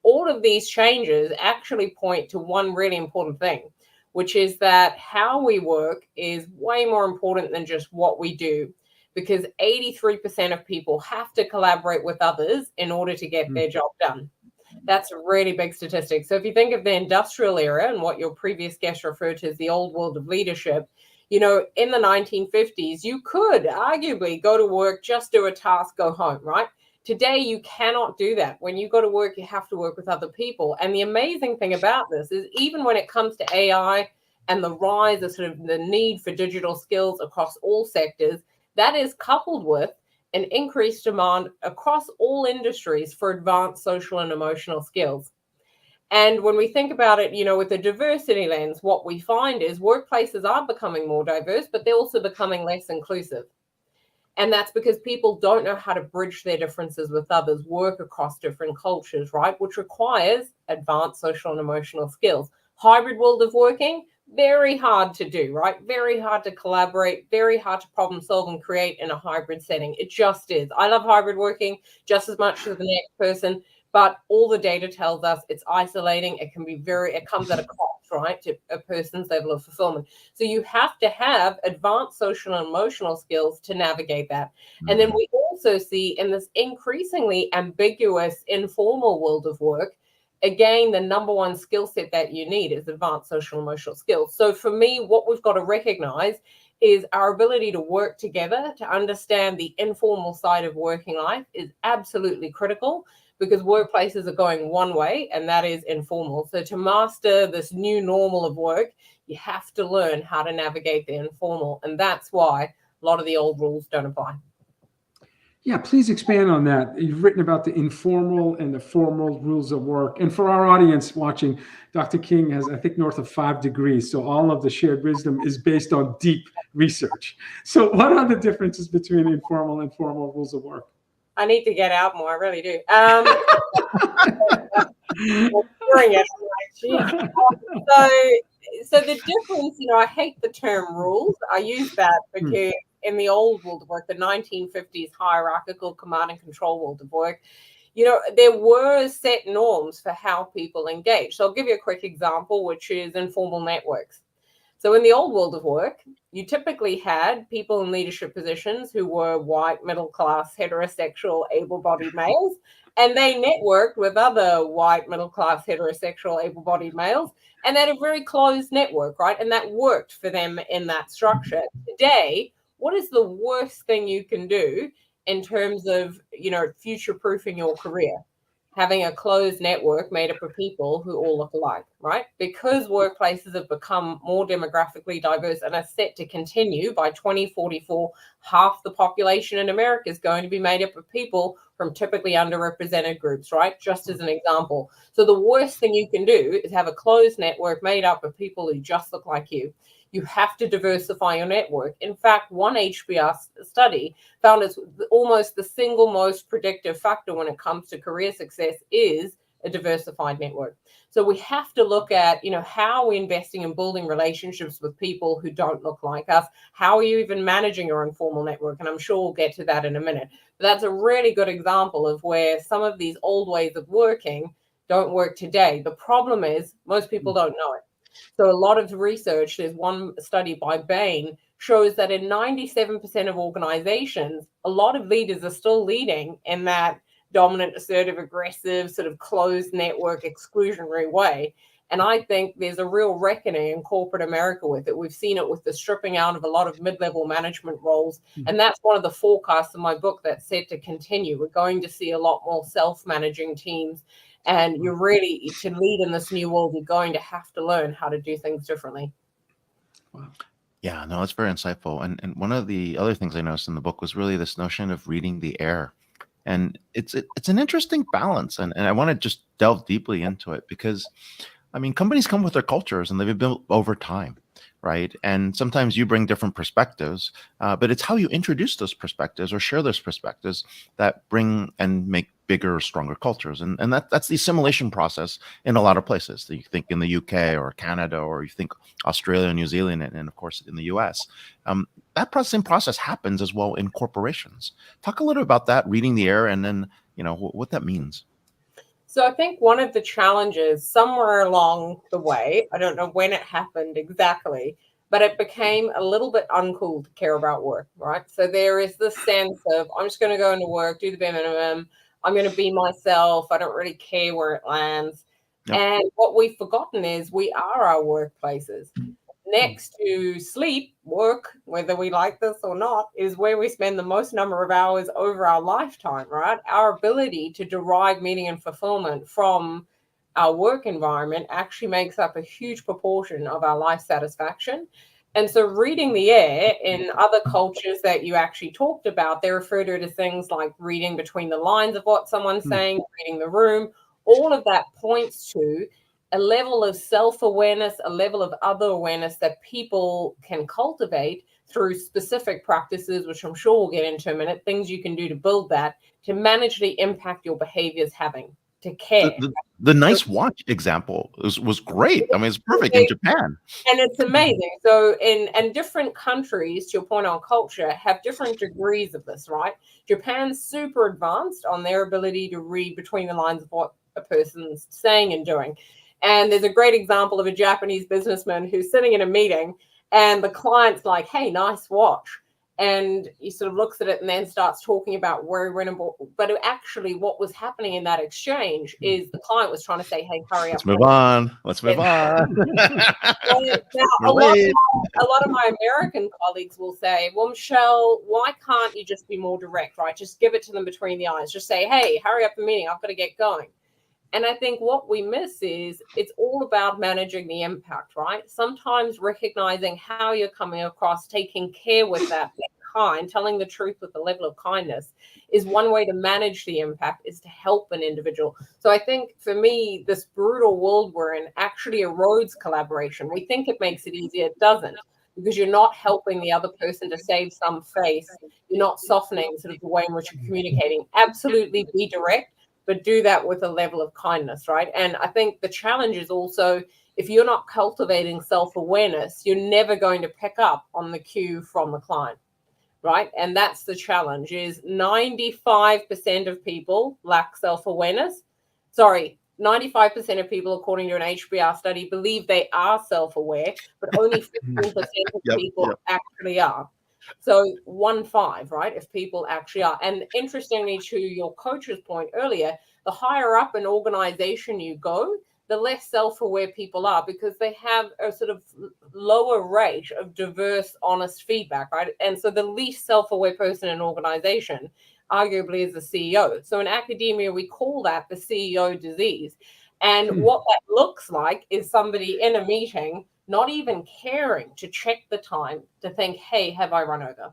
All of these changes actually point to one really important thing, which is that how we work is way more important than just what we do, because 83% of people have to collaborate with others in order to get their job done. That's a really big statistic. So if you think of the industrial era and what your previous guest referred to as the old world of leadership, in the 1950s, you could arguably go to work, just do a task, go home, right? Today, you cannot do that. When you go to work, you have to work with other people. And the amazing thing about this is even when it comes to AI and the rise of sort of the need for digital skills across all sectors, that is coupled with an increased demand across all industries for advanced social and emotional skills. And when we think about it, with the diversity lens, what we find is workplaces are becoming more diverse, but they're also becoming less inclusive. And that's because people don't know how to bridge their differences with others, work across different cultures, right? Which requires advanced social and emotional skills. Hybrid world of working, very hard to do, right? Very hard to collaborate, very hard to problem solve and create in a hybrid setting. It just is. I love hybrid working just as much as the next person, but all the data tells us it's isolating. It comes at a cost, right, to a person's level of fulfillment. So you have to have advanced social and emotional skills to navigate that. And then we also see in this increasingly ambiguous, informal world of work, again, the number one skill set that you need is advanced social emotional skills. So for me, what we've got to recognize is our ability to work together, to understand the informal side of working life is absolutely critical, because workplaces are going one way, and that is informal. So to master this new normal of work, you have to learn how to navigate the informal. And that's why a lot of the old rules don't apply. Yeah, please expand on that. You've written about the informal and the formal rules of work. And for our audience watching, Dr. King has, I think, north of 5 degrees. So all of the shared wisdom is based on deep research. So what are the differences between informal and formal rules of work? I need to get out more. I really do. So the difference, I hate the term rules. I use that because in the old world of work, the 1950s hierarchical command and control world of work, there were set norms for how people engage. So I'll give you a quick example, which is informal networks. So in the old world of work, you typically had people in leadership positions who were white, middle-class, heterosexual, able-bodied males, and they networked with other white, middle-class, heterosexual, able-bodied males, and they had a very closed network, right? And that worked for them in that structure. Today, what is the worst thing you can do in terms of, future-proofing your career? Having a closed network made up of people who all look alike, right? Because workplaces have become more demographically diverse and are set to continue by 2044, half the population in America is going to be made up of people from typically underrepresented groups, right? Just as an example. So the worst thing you can do is have a closed network made up of people who just look like you. You have to diversify your network. In fact, one HBR study found it's almost the single most predictive factor when it comes to career success is a diversified network. So we have to look at, how we're investing in building relationships with people who don't look like us. How are you even managing your informal network? And I'm sure we'll get to that in a minute. But that's a really good example of where some of these old ways of working don't work today. The problem is most people don't know it. So a lot of research, there's one study by Bain, shows that in 97% of organizations, a lot of leaders are still leading in that dominant, assertive, aggressive, sort of closed network, exclusionary way. And I think there's a real reckoning in corporate America with it. We've seen it with the stripping out of a lot of mid-level management roles. And that's one of the forecasts in my book that's set to continue. We're going to see a lot more self-managing teams. And you're really, to lead in this new world, you're going to have to learn how to do things differently. Wow. Yeah, no, it's very insightful. And one of the other things I noticed in the book was really this notion of reading the air. And it's an interesting balance. And I want to just delve deeply into it because, companies come with their cultures and they've been built over time, right? And sometimes you bring different perspectives, but it's how you introduce those perspectives or share those perspectives that bring and make bigger, stronger cultures. And that's the assimilation process in a lot of places. You think in the UK or Canada, or you think Australia, New Zealand, and of course in the US. That same process happens as well in corporations. Talk a little about that, reading the air, and then, what that means. So I think one of the challenges somewhere along the way, I don't know when it happened exactly, but it became a little bit uncool to care about work, right? So there is this sense of, I'm just going to go into work, do the bare minimum. I'm going to be myself. I don't really care where it lands. Yep. And what we've forgotten is we are our workplaces. Next to sleep, work, whether we like this or not, is where we spend the most number of hours over our lifetime, right? Our ability to derive meaning and fulfillment from our work environment actually makes up a huge proportion of our life satisfaction. And so reading the air in other cultures that you actually talked about, they refer to it as things like reading between the lines of what someone's saying, reading the room. All of that points to a level of self-awareness, a level of other awareness that people can cultivate through specific practices, which I'm sure we'll get into in a minute, things you can do to build that, to manage the impact your behaviors having, to care. The nice watch example was great. It's perfect in Japan. And it's amazing. So in different countries, to your point on culture, have different degrees of this, right? Japan's super advanced on their ability to read between the lines of what a person's saying and doing. And there's a great example of a Japanese businessman who's sitting in a meeting and the client's like, hey, nice watch. And he sort of looks at it and then starts talking about where winnable. But actually, what was happening in that exchange is the client was trying to say, "Hey, hurry Let's up." move on. Let's move on. Now, a lot of my American colleagues will say, "Well, Michelle, why can't you just be more direct, right? Just give it to them between the eyes. Just say, hey, hurry up the meeting. I've got to get going." And I think what we miss is it's all about managing the impact, right? Sometimes recognizing how you're coming across, taking care with that, being kind, telling the truth with a level of kindness is one way to manage the impact, is to help an individual. So I think for me, this brutal world we're in actually erodes collaboration. We think it makes it easier. It doesn't, because you're not helping the other person to save some face. You're not softening sort of the way in which you're communicating. Absolutely be direct, but do that with a level of kindness, right? And I think the challenge is also, if you're not cultivating self-awareness, you're never going to pick up on the cue from the client, right? And that's the challenge, is 95% of people lack self-awareness. Sorry, 95% of people, according to an HBR study, believe they are self-aware, but only 15% of people actually are. So 1/5, right? If people actually are. And interestingly, to your coach's point earlier, the higher up an organization you go, the less self-aware people are, because they have a sort of lower rate of diverse, honest feedback, right? And so the least self-aware person in an organization arguably is the CEO. So in academia, we call that the CEO disease. And what that looks like is somebody in a meeting not even caring to check the time to think, hey, have I run over?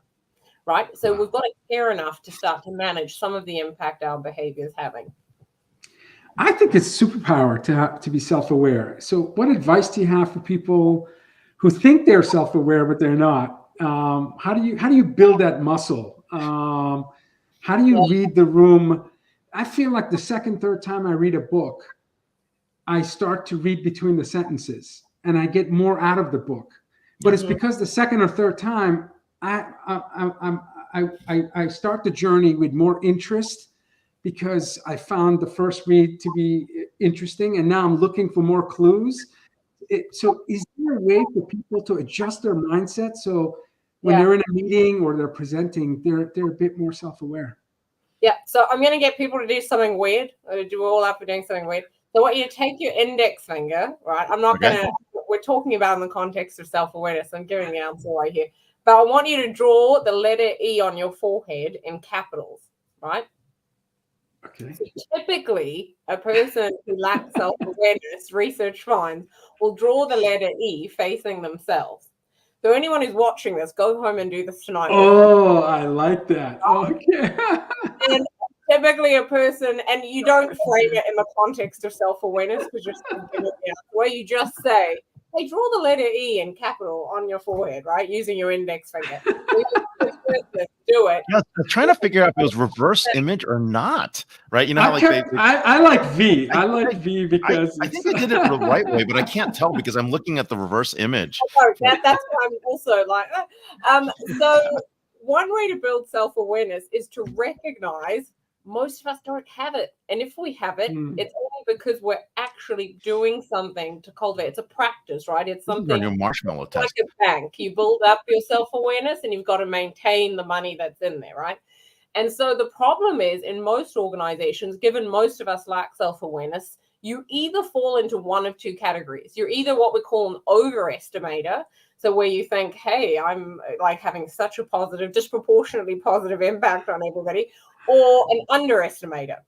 Right? So we've got to care enough to start to manage some of the impact our behavior is having. I think it's superpower to be self-aware. So what advice do you have for people who think they're self-aware, but they're not? How do you build that muscle? How do you read the room? I feel like the second, third time I read a book, I start to read between the sentences and I get more out of the book. But it's because the second or third time I start the journey with more interest, because I found the first read to be interesting, and now I'm looking for more clues. So is there a way for people to adjust their mindset so when they're in a meeting or they're presenting, they're a bit more self-aware? Yeah, so I'm going to get people to do something weird, or do all up for doing something weird. So I want you to take your index finger, right? I'm not going to, we're talking about in the context of self-awareness. I'm giving the answer right here. But I want you to draw the letter E on your forehead in capitals, right? Okay. So typically, a person who lacks self-awareness, research finds, will draw the letter E facing themselves. So anyone who's watching this, go home and do this tonight. Oh, I like that. Okay. And typically a person, and you don't frame it in the context of self-awareness, because you're still giving it out, where you just say, hey, draw the letter E in capital on your forehead, right? Using your index finger. Do it. Yeah, I'm trying to figure out if it was reverse image or not, right? You know how I like V. I like V because I think I did it the right way, but I can't tell because I'm looking at the reverse image. Oh, that's why I'm also like that. So one way to build self-awareness is to recognize most of us don't have it. And if we have it, it's only because we're actually doing something to cultivate. It's a practice, right? It's something your marshmallow like test. a bank. You build up your self-awareness and you've got to maintain the money that's in there, right? And so the problem is, in most organizations, given most of us lack self-awareness, you either fall into one of two categories. You're either what we call an overestimator, so where you think, hey, I'm like having such a positive, disproportionately positive impact on everybody, or an underestimator.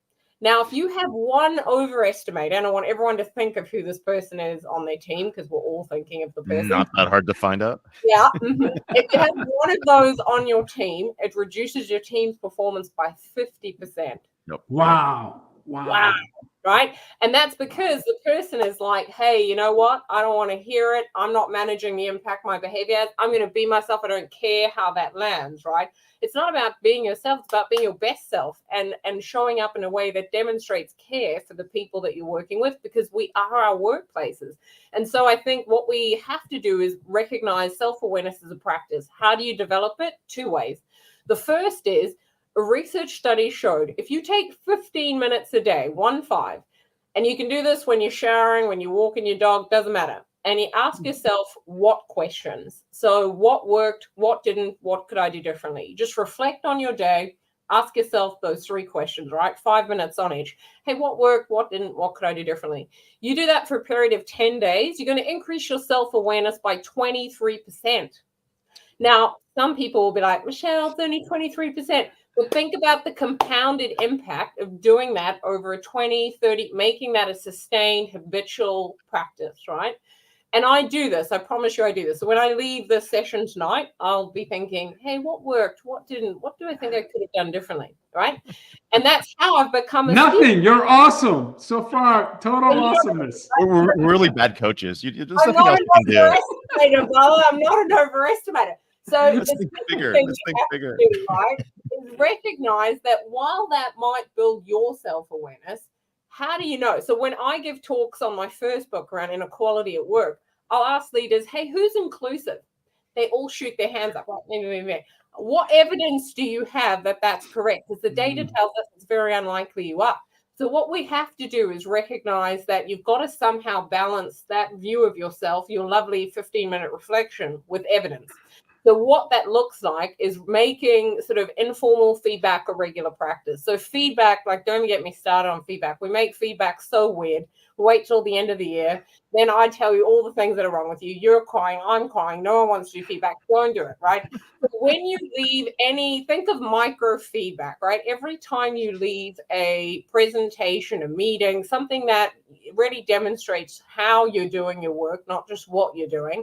Now, if you have one overestimator, and I want everyone to think of who this person is on their team, because we're all thinking of the person. Not that hard to find out. Yeah. If you have one of those on your team, it reduces your team's performance by 50%. Nope. Wow. Right? And that's because the person is like, hey, you know what? I don't want to hear it. I'm not managing the impact my behavior has. I'm going to be myself. I don't care how that lands, right? It's not about being yourself. It's about being your best self and showing up in a way that demonstrates care for the people that you're working with, because we are our workplaces. And so I think what we have to do is recognize self-awareness as a practice. How do you develop it? Two ways. The first is, a research study showed if you take 15 minutes a day, 1-5, and you can do this when you're showering, when you're walking your dog, doesn't matter. and you ask yourself what questions. So what worked, what didn't, what could I do differently? You just reflect on your day, ask yourself those 3 questions, right? 5 minutes on each. Hey, what worked, what didn't, what could I do differently? You do that for a period of 10 days, you're going to increase your self-awareness by 23%. Now, some people will be like, Michelle, it's only 23%. But think about the compounded impact of doing that over a 20, 30, making that a sustained habitual practice, right? And I do this. I promise you I do this. So when I leave this session tonight, I'll be thinking, hey, what worked? What didn't? What do I think I could have done differently? Right? And that's how I've become a Nothing. speaker. You're awesome. So far, total awesomeness. We're really bad coaches. There's I'm nothing not else an you can do. overestimator, Vala. I'm not an overestimator. So Let's the think second bigger. thing Let's you think have bigger. to do, right, is recognize that while that might build your self-awareness, how do you know? So when I give talks on my first book around inequality at work, I'll ask leaders, hey, who's inclusive? They all shoot their hands up. Right? What evidence do you have that that's correct? Because the data tells us it's very unlikely you are. So what we have to do is recognize that you've got to somehow balance that view of yourself, your lovely 15-minute reflection, with evidence. So what that looks like is making sort of informal feedback a regular practice. So feedback, like, don't get me started on feedback. We make feedback so weird. Wait till the end of the year. Then I tell you all the things that are wrong with you. You're crying, I'm crying. No one wants to do feedback. Don't do it, right? But when you leave think of micro feedback, right? Every time you leave a presentation, a meeting, something that really demonstrates how you're doing your work, not just what you're doing,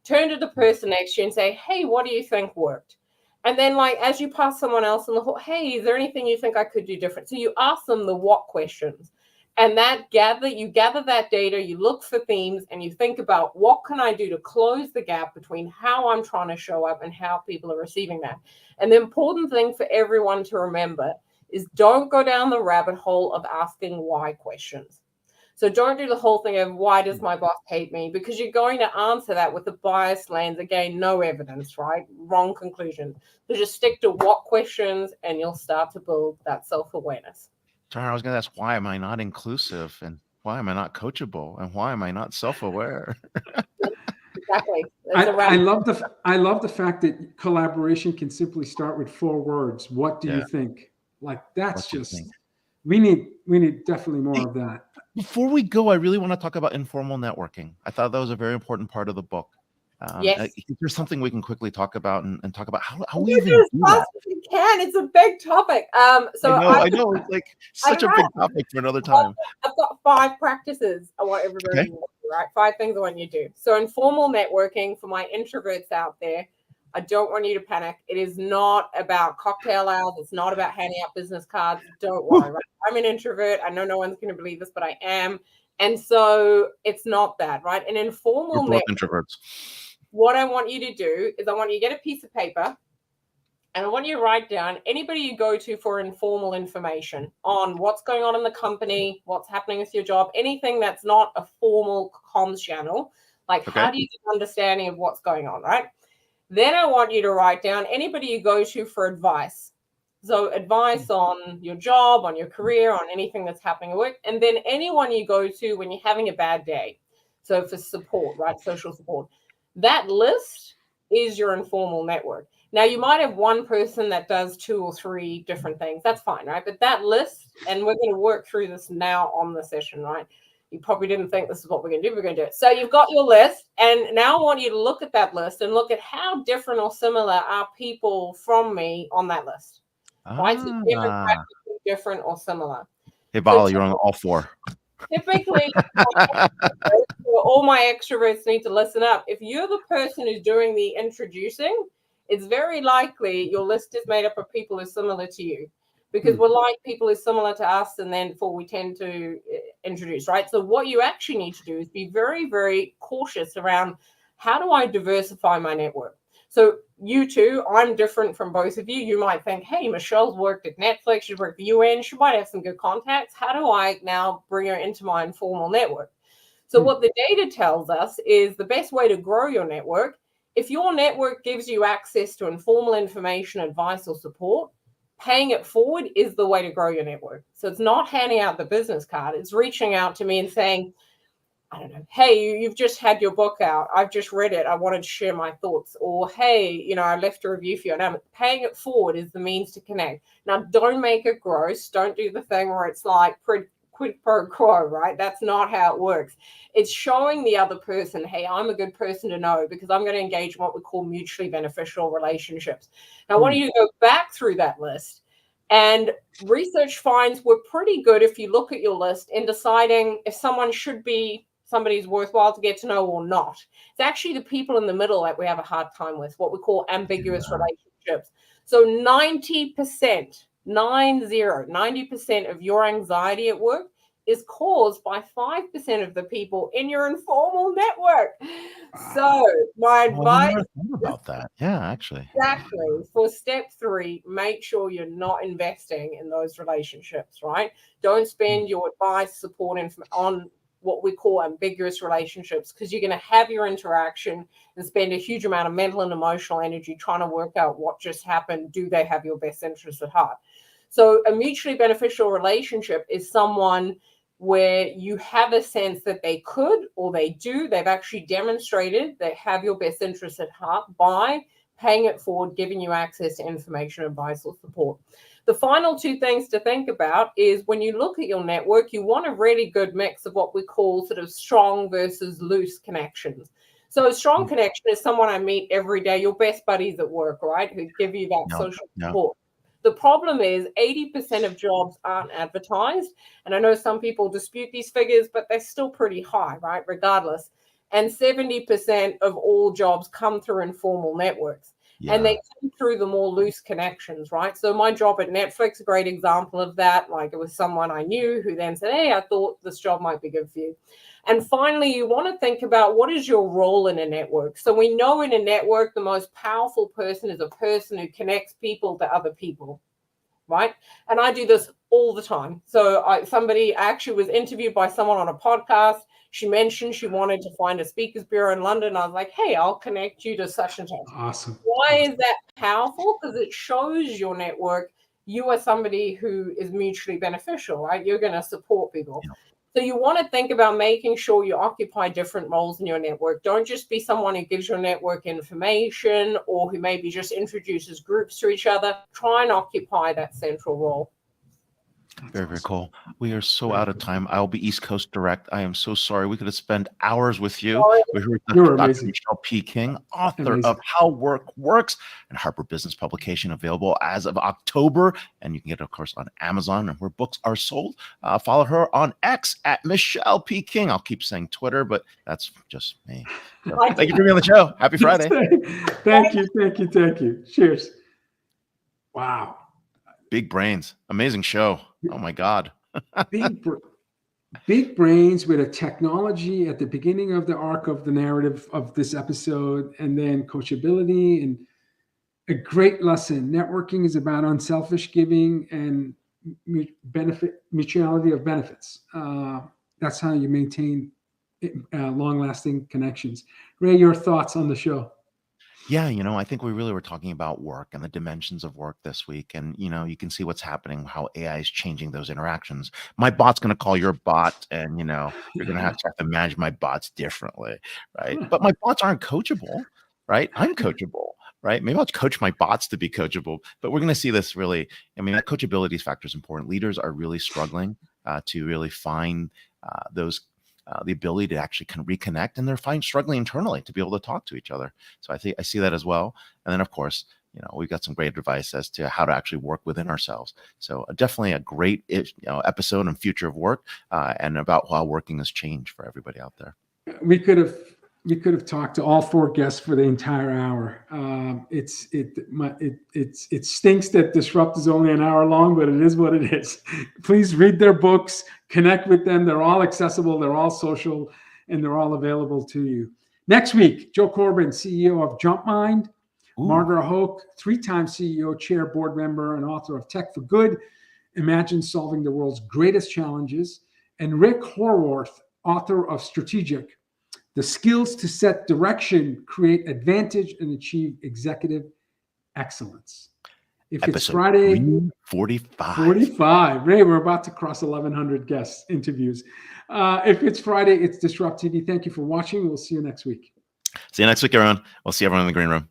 turn to the person next to you and say, hey, what do you think worked? And then, like, as you pass someone else on the hall, hey, is there anything you think I could do different? So you ask them the what questions. And you gather that data, you look for themes, and you think about what can I do to close the gap between how I'm trying to show up and how people are receiving that. And the important thing for everyone to remember is don't go down the rabbit hole of asking why questions. So don't do the whole thing of why does my boss hate me? Because you're going to answer that with a biased lens. Again, no evidence, right? Wrong conclusion. So just stick to what questions and you'll start to build that self-awareness. Darn, I was going to ask, why am I not inclusive? And why am I not coachable? And why am I not self-aware? Exactly. I love the fact that collaboration can simply start with 4 words. What do you think? Like, that's just, we need definitely more of that. Before we go, I really want to talk about informal networking. I thought that was a very important part of the book. Yes. Is there something we can quickly talk about and talk about how we You even do that? as you can. It's a big topic. So I know. It's like such a big topic for another time. I've got 5 practices I want everybody to do, right? 5 things I want you to do. So informal networking, for my introverts out there, I don't want you to panic. It is not about cocktail hours. It's not about handing out business cards. Don't worry. Right? I'm an introvert. I know no one's going to believe this, but I am. And so it's not that, right? An informal We're both introverts. What I want you to do is I want you to get a piece of paper and I want you to write down anybody you go to for informal information on what's going on in the company, what's happening with your job, anything that's not a formal comms channel. Like, how do you get an understanding of what's going on, right? Then I want you to write down anybody you go to for advice. So advice on your job, on your career, on anything that's happening at work. And then anyone you go to when you're having a bad day. So for support, right? Social support. That list is your informal network. Now, you might have one person that does 2 or 3 different things. That's fine, right? But that list, and we're going to work through this now on the session, right? You probably didn't think this is what we're going to do. We're going to do it. So you've got your list. And now I want you to look at that list and look at how different or similar are people from me on that list. Right? So demographically different or similar. Hey, Vala, you're on all 4. Typically, all my extroverts need to listen up. If you're the person who's doing the introducing, it's very likely your list is made up of people who are similar to you, because we're like people who are similar to us, and then we tend to introduce, right? So what you actually need to do is be very, very cautious around how do I diversify my network? So you two, I'm different from both of you. You might think, hey, Michelle's worked at Netflix, she's worked at the UN, she might have some good contacts. How do I now bring her into my informal network? So what the data tells us is the best way to grow your network, if your network gives you access to informal information, advice, or support, paying it forward is the way to grow your network. So it's not handing out the business card. It's reaching out to me and saying, I don't know, hey, you've just had your book out. I've just read it. I wanted to share my thoughts. Or, hey, you know, I left a review for you. And paying it forward is the means to connect. Now, don't make it gross. Don't do the thing where it's like quid pro quo, right? That's not how it works. It's showing the other person, hey, I'm a good person to know because I'm going to engage in what we call mutually beneficial relationships. Now, I want you to go back through that list. And research finds we're pretty good if you look at your list in deciding if someone should be somebody's worthwhile to get to know or not. It's actually the people in the middle that we have a hard time with, what we call ambiguous relationships. So 90%, 90% of your anxiety at work is caused by 5% of the people in your informal network. So my advice... I never thought about that. Yeah, actually. Exactly. For step 3, make sure you're not investing in those relationships, right? Don't spend your advice, support on what we call ambiguous relationships, because you're going to have your interaction and spend a huge amount of mental and emotional energy trying to work out what just happened. Do they have your best interest at heart? So a mutually beneficial relationship is someone where you have a sense that they could or they do. They've actually demonstrated they have your best interest at heart by paying it forward, giving you access to information, advice, or support. The final 2 things to think about is when you look at your network, you want a really good mix of what we call sort of strong versus loose connections. So a strong connection is someone I meet every day, your best buddies at work, right, who give you that social support. The problem is 80% of jobs aren't advertised. And I know some people dispute these figures, but they're still pretty high, right, regardless. And 70% of all jobs come through informal networks. Yeah. And they come through the more loose connections, right? So my job at Netflix, a great example of that. Like, it was someone I knew who then said, hey, I thought this job might be good for you. And finally, you want to think about what is your role in a network. So we know in a network, the most powerful person is a person who connects people to other people, right? And I do this all the time. So somebody actually was interviewed by someone on a podcast. She mentioned she wanted to find a speakers bureau in London. I was like, hey, I'll connect you to such and such. Awesome. Why is that powerful? Because it shows your network you are somebody who is mutually beneficial, right? You're going to support people. Yeah. So you want to think about making sure you occupy different roles in your network. Don't just be someone who gives your network information or who maybe just introduces groups to each other. Try and occupy that central role. Very, very cool. We are so out of time. I'll be East Coast Direct. I am so sorry. We could have spent hours with you. We're here with Dr. Michelle P. King, author of How Work Works and Harper Business publication, available as of October. And you can get it, of course, on Amazon and where books are sold. Follow her on X at Michelle P. King. I'll keep saying Twitter, but that's just me. So, thank you for being on the show. Happy Friday. Thank you. Cheers. Wow. Big brains. Amazing show. Oh my God. big brains with a technology at the beginning of the arc of the narrative of this episode, and then coachability and a great lesson. Networking is about unselfish giving and mutuality of benefits. That's how you maintain long-lasting connections. Ray, your thoughts on the show? Yeah, I think we really were talking about work and the dimensions of work this week. And, you can see what's happening, how AI is changing those interactions. My bot's going to call your bot, and, you're going to have to manage my bots differently, right? But my bots aren't coachable, right? I'm coachable, right? Maybe I'll coach my bots to be coachable, but we're going to see this really. That coachability factor is important. Leaders are really struggling to really find the ability to actually reconnect, and they're struggling internally to be able to talk to each other. So I see that as well. And then, of course, we've got some great advice as to how to actually work within ourselves. So definitely a great episode on future of work and about how working has changed for everybody out there. We could have talked to all 4 guests for the entire hour. It stinks that Disrupt is only an hour long, but it is what it is. Please read their books, connect with them. They're all accessible, they're all social, and they're all available to you. Next week, Joe Corbin, CEO of JumpMind, Margaret Hoke, 3-time CEO, chair, board member, and author of Tech for Good, Imagine Solving the World's Greatest Challenges, and Rick Horwath, author of Strategic, The Skills to Set Direction, Create Advantage, and Achieve Executive Excellence. If it's Episode Friday, 45. 45. Hey, we're about to cross 1,100 guest interviews. If it's Friday, it's Disrupt TV. Thank you for watching. We'll see you next week. See you next week, everyone. We'll see everyone in the green room.